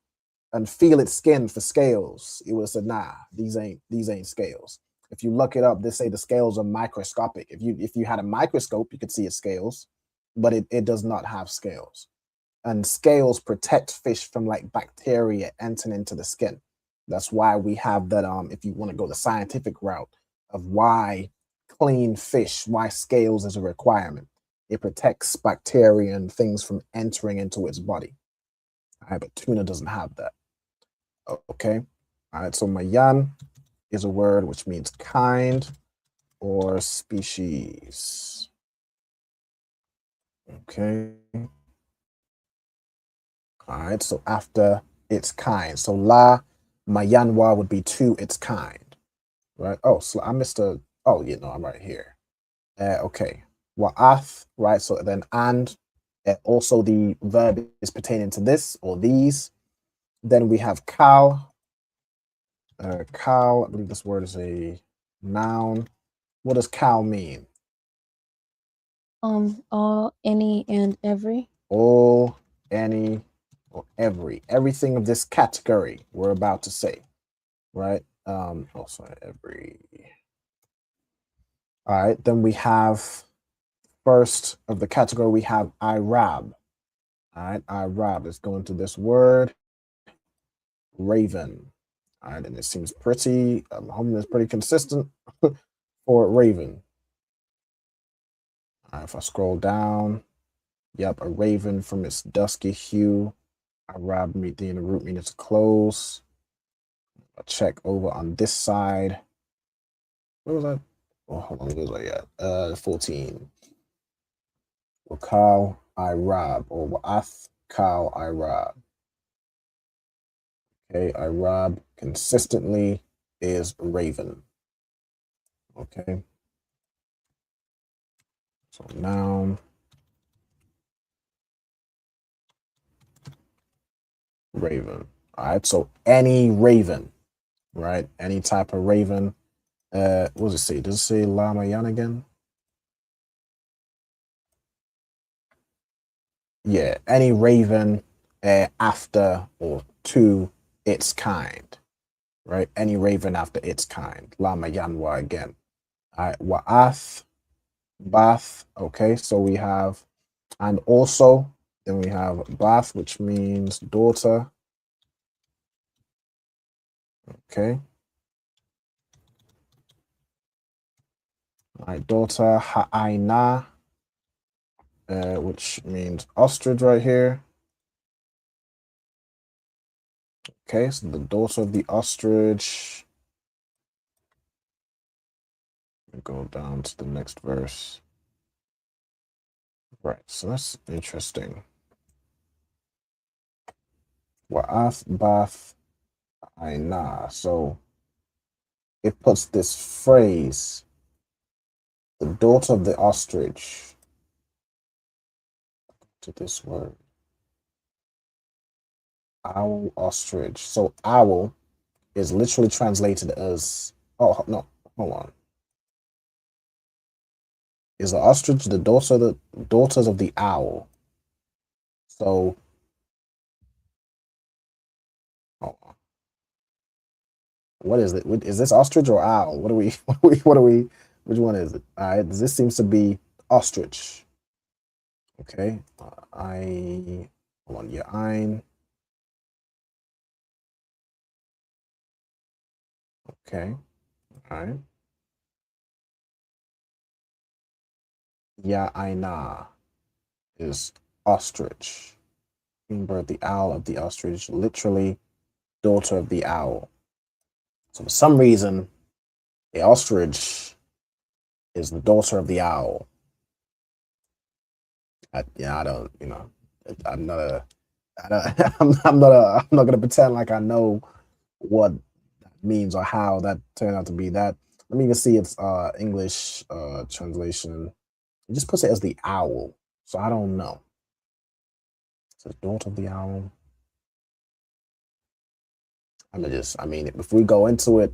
and feel its skin for scales, he would have said, nah, these ain't scales. If you look it up, they say the scales are microscopic. If you had a microscope, you could see its scales, but it does not have scales. And scales protect fish from like bacteria entering into the skin. That's why we have that. If you want to go the scientific route of why clean fish, why scales is a requirement. It protects bacteria and things from entering into its body. All right, but tuna doesn't have that. Okay. All right. So mayan is a word which means kind or species. Okay. All right. So after its kind. So la mayanwa would be to its kind. Right. Oh, so I missed a. Oh, you know, I'm right here. Okay. Wa'ath. Right. So then and also the verb is pertaining to this or these. Then we have kal. Kal, I believe this word is a noun. What does kal mean? All, any, and every. All, any, or every. Everything of this category we're about to say, right? Oh, sorry, every. All right, then we have first of the category, we have Irab. All right, Irab. Let's go into this word, raven. All right, and it seems pretty, it's pretty consistent for raven. All right, if I scroll down, yep, a raven from its dusky hue. Irab, the root means to close. I'll check over on this side. Where was I? Oh, hold on, where was I at? 14. Wakal Irab or Wa'ath Kal Irab. Okay, Irab consistently is raven. Okay. So noun. Raven. All right, so any raven, right? Any type of raven. What does it say? Does it say Lamayan again? Yeah, any raven after or to its kind, right? Any raven after its kind. Lamayanwa again. All right, Wa'ath, Bath. Okay, so we have, and also, then we have Bath, which means daughter. Okay. All right, daughter, Ha'aina, which means ostrich right here. Okay, so the daughter of the ostrich. Go down to the next verse. Right, so that's interesting. Wa'ath, Bath, Aina. So it puts this phrase, the daughter of the ostrich, to this word. Owl, ostrich. So owl is literally translated as, oh, no, hold on. Is the ostrich the daughters of the owl? So, hold on. What is it? Is this ostrich or owl? What are we? Which one is it? All right, this seems to be ostrich. Okay, hold on, yeah, ein. Okay, all right. Yeah, Aina is ostrich. Bird, the owl of the ostrich, literally daughter of the owl. So for some reason, the ostrich is the daughter of the owl. I don't, I'm not a, I don't, I'm not gonna pretend like I know what that means or how that turned out to be. That let me even see its English translation. It just puts it as the owl, so I don't know. It's the daughter of the owl. I mean, if we go into it,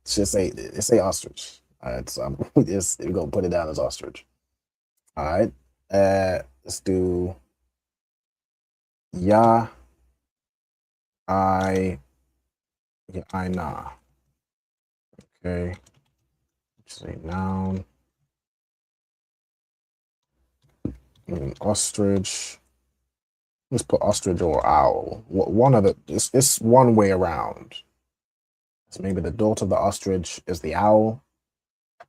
It's a ostrich. All right, so we're gonna put it down as ostrich. All right. Let's do ya I nah. Okay. Say noun. Ostrich. Let's put ostrich or owl. One of the it's one way around. So maybe the daughter of the ostrich is the owl.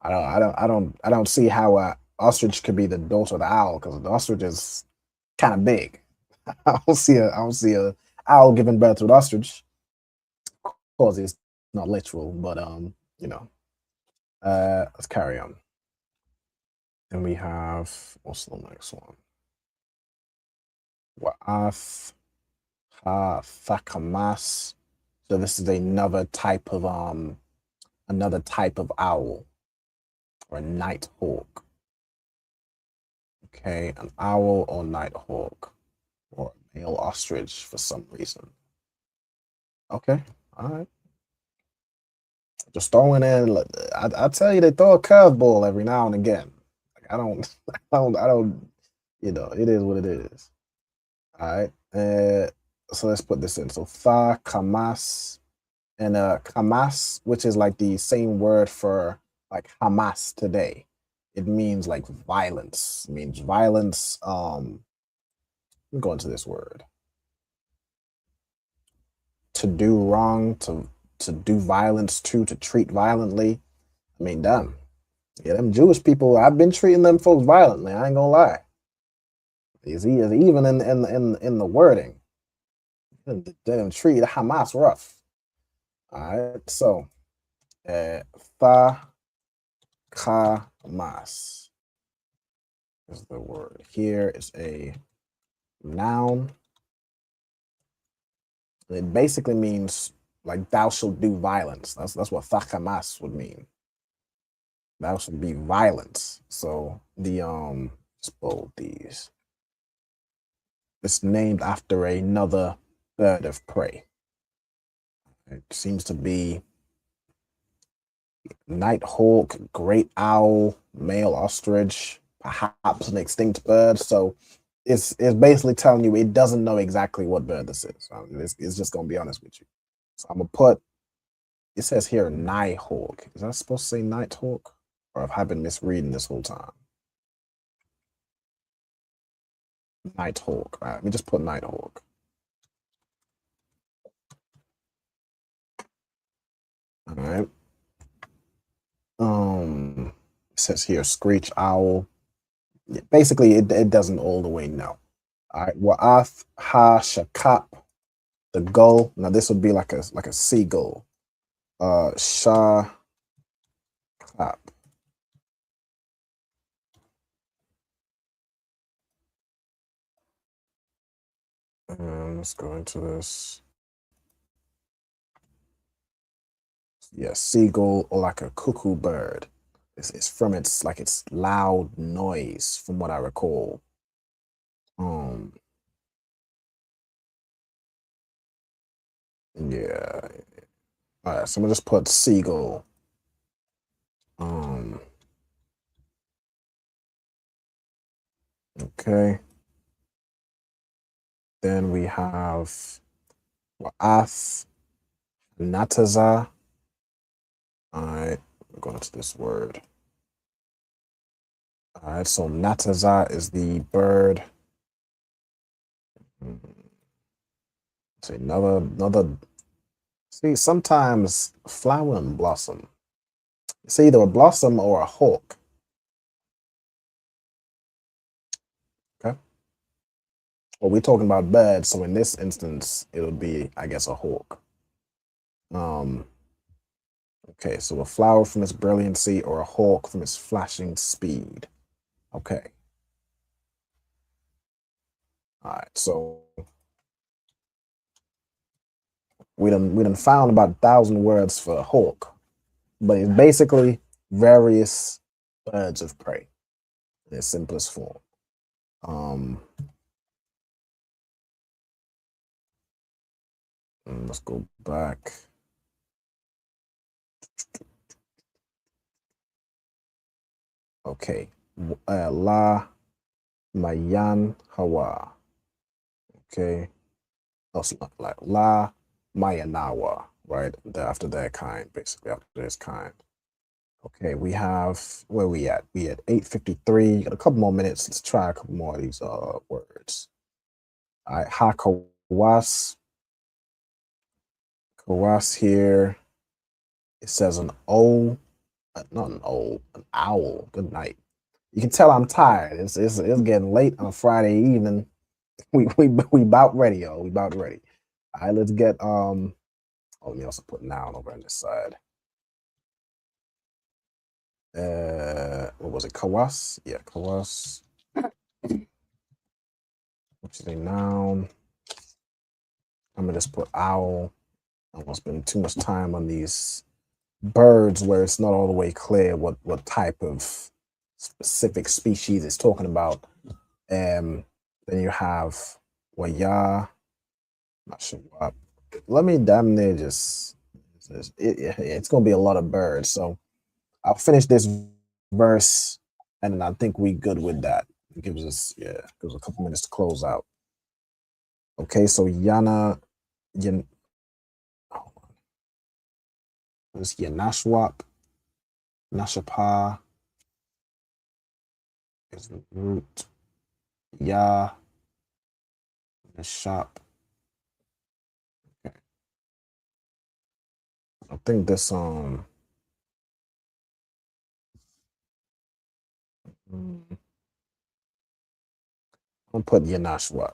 I don't see how a ostrich could be the daughter of the owl because the ostrich is kind of big. I don't see a owl giving birth to an ostrich. Of course, it's not literal, but you know. Let's carry on. Then we have what's the next one? Wa'af ha thakamas. So this is another type of owl or a night hawk. Okay, an owl or night hawk or a male ostrich for some reason. Okay, all right. Just throwing in. I tell you, they throw a curveball every now and again. Like I don't, I don't. You know, it is what it is. All right. So let's put this in. So tha kamas and kamas, which is like the same word for like Hamas today. It means like violence. It means violence. Let me go into this word. To do wrong, to do violence to treat violently. I mean, damn. Yeah, them Jewish people, I've been treating them folks violently. I ain't gonna lie. Is even in the wording. They didn't treat Hamas rough. All right, so tha kamas is the word. Here is a noun. It basically means like thou shalt do violence. That's what thakamas would mean. Thou shalt be violent. So the let's bold these. It's named after another bird of prey. It seems to be nighthawk, great owl, male ostrich, perhaps an extinct bird. So it's basically telling you it doesn't know exactly what bird this is. It's just gonna be honest with you. So I'm gonna put. It says here nighthawk. Is that supposed to say nighthawk, or have I been misreading this whole time? Nighthawk. All right, let me just put nighthawk. All right. It says here screech owl. Basically, it doesn't all the way know. All right. Wa'af ha shakap, the gull. Now this would be like a seagull. Sha clap. Let's go into this. Yeah, seagull or like a cuckoo bird. It's from its like its loud noise, from what I recall. Yeah. All right, so I'm gonna just put seagull. Okay. Then we have Wa'af Nataza. All right, we're going to this word. All right, so Nataza is the bird. See, another. See, sometimes flower and blossom. It's either a blossom or a hawk. Okay. Well, we're talking about birds, so in this instance, it would be, I guess, a hawk. Okay, so a flower from its brilliancy or a hawk from its flashing speed. Okay. All right, so we done found about 1,000 words for a hawk, but it's basically various birds of prey in its simplest form. Let's go back. Okay. La Mayan Hawa. Okay. Also like La Mayanawa, right? After their kind, basically, after this kind. Okay, we have, where we at? We at 8:53. Got a couple more minutes. Let's try a couple more of these words. All right, Hakawas. Kawas here. It says an O, not an O, an owl. Good night. You can tell I'm tired. It's getting late on a Friday evening. We about ready, yo. We about ready. All right, let's get oh, we also put noun over on this side. What was it? Kawas? Yeah, kawas. Which is a noun. I'm gonna just put owl. I don't want to spend too much time on these birds where it's not all the way clear what type of specific species it's talking about. Then you have waya. Not sure what. Let me damn near just. It's gonna be a lot of birds, so I'll finish this verse, and then I think we good with that. It gives us gives a couple minutes to close out. Okay, so Yana, Yan, this Yanashwap, Nashapa is the root. Ya, the shop. Okay. I think this I'm gonna put Yanashwap.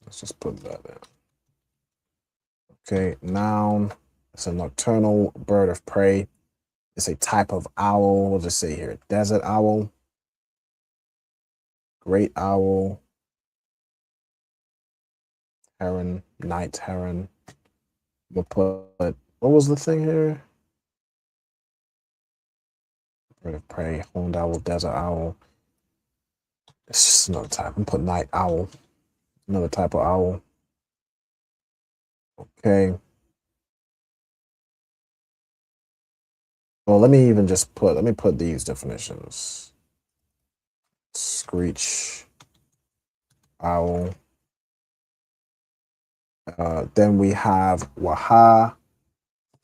Let's just put that in. Okay, noun. It's a nocturnal bird of prey. It's a type of owl. We'll just say here, desert owl, great owl, heron, night heron. We'll put, what was the thing here? Bird of prey, horned owl, desert owl. It's just another type. I'm put night owl, another type of owl. Okay. Well, let me put these definitions. Screech, owl. Then we have waha,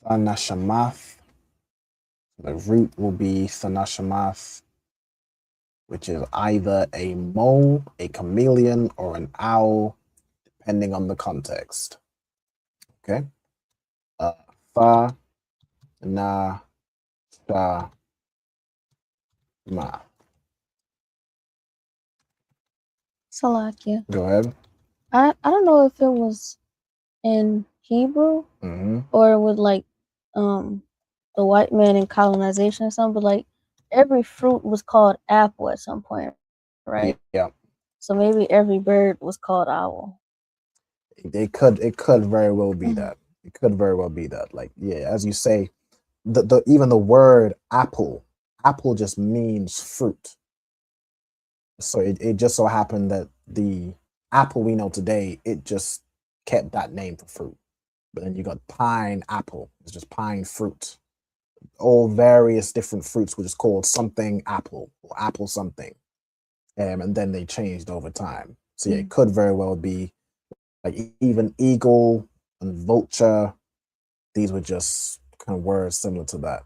thanashamath. The root will be thanashamath, which is either a mole, a chameleon, or an owl, depending on the context. Okay. Fa, na, sha, ma. Salakia. Go ahead. I don't know if it was in Hebrew or with like the white man in colonization or something, but like every fruit was called apple at some point, right? Yeah. So maybe every bird was called owl. It could very well be that. It could very well be that. Like, yeah, as you say, the even the word apple just means fruit. So it just so happened that the apple we know today, it just kept that name for fruit. But then you got pine apple, it's just pine fruit. All various different fruits were just called something apple or apple something. And then they changed over time. So yeah, it could very well be like even eagle and vulture. These were just kind of words similar to that.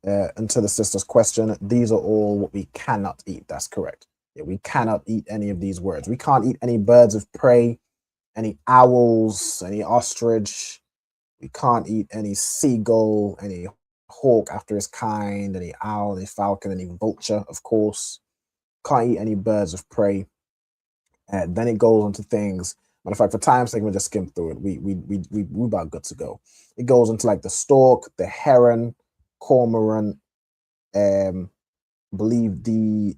And to the sister's question, these are all what we cannot eat. That's correct. Yeah, we cannot eat any of these words. We can't eat any birds of prey, any owls, any ostrich. We can't eat any seagull, any hawk after its kind, any owl, any falcon, any vulture, of course. Can't eat any birds of prey. And then it goes into things. Matter of fact, for time's sake, we'll just skim through it. We about good to go. It goes into like the stork, the heron, cormorant, believe the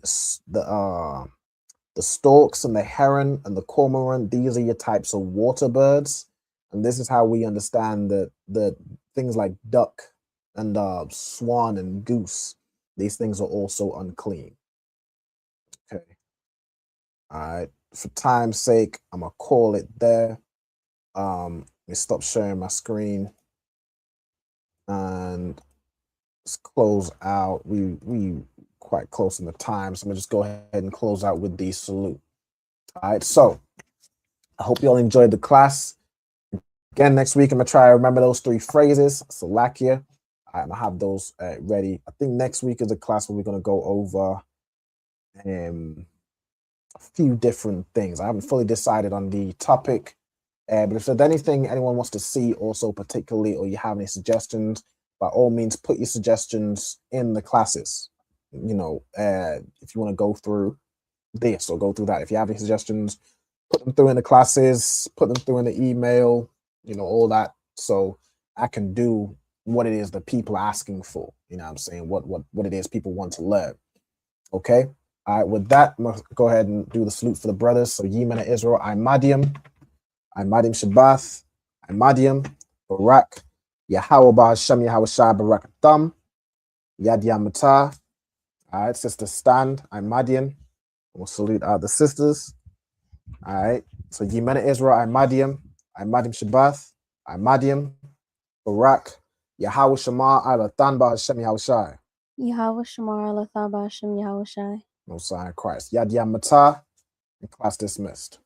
storks and the heron and the cormorant. These are your types of water birds, and this is how we understand that the things like duck and swan and goose. These things are also unclean. Okay. All right. For time's sake, I'm gonna call it there. Let me stop sharing my screen and let's close out. We quite close in the time, so I'm gonna just go ahead and close out with the salute. All right, so I hope you all enjoyed the class. Again, next week I'm gonna try to remember those 3 phrases. Salakia. I'm gonna have those ready. I think next week is a class where we're gonna go over a few different things. I haven't fully decided on the topic, but if there's anything anyone wants to see also particularly, or you have any suggestions, by all means, put your suggestions in the classes. You know, if you want to go through this or go through that, if you have any suggestions, put them through in the classes, put them through in the email, you know, all that, so I can do what it is that people are asking for. You know what I'm saying? What it is people want to learn. Okay. All right, with that, I'm gonna go ahead and do the salute for the brothers. So Yemena Israel, Imadium Shabbath, Imadium, Barak, Yahweh Ba'Hashem Yahweh Shai Barakatam, Yad Yamata. All right, sisters stand, Imadium. We'll salute the sisters. All right, so Yemena Israel, Imadium Shabbath, Imadium, Barak, Yahweh Shema Alatan Ba'Hashem Yahweh Shai. Yahweh Shamar Alatha Ba'Hashem Yahweh Shai. No sign of Christ. Yad Yamata, and class dismissed.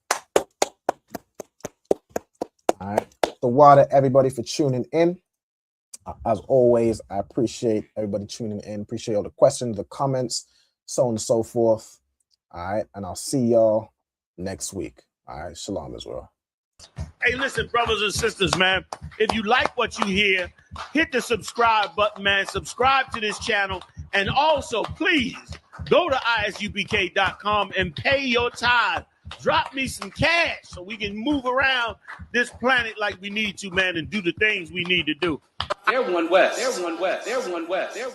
All right. The water, everybody, for tuning in. As always, I appreciate everybody tuning in. Appreciate all the questions, the comments, so on and so forth. All right. And I'll see y'all next week. All right. Shalom, Israel. Hey, listen, brothers and sisters, man. If you like what you hear, hit the subscribe button, man. Subscribe to this channel. And also, please, go to ISUPK.com and pay your tithe. Drop me some cash so we can move around this planet like we need to, man, and do the things we need to do. They're one West. They're one West. They're one West. They're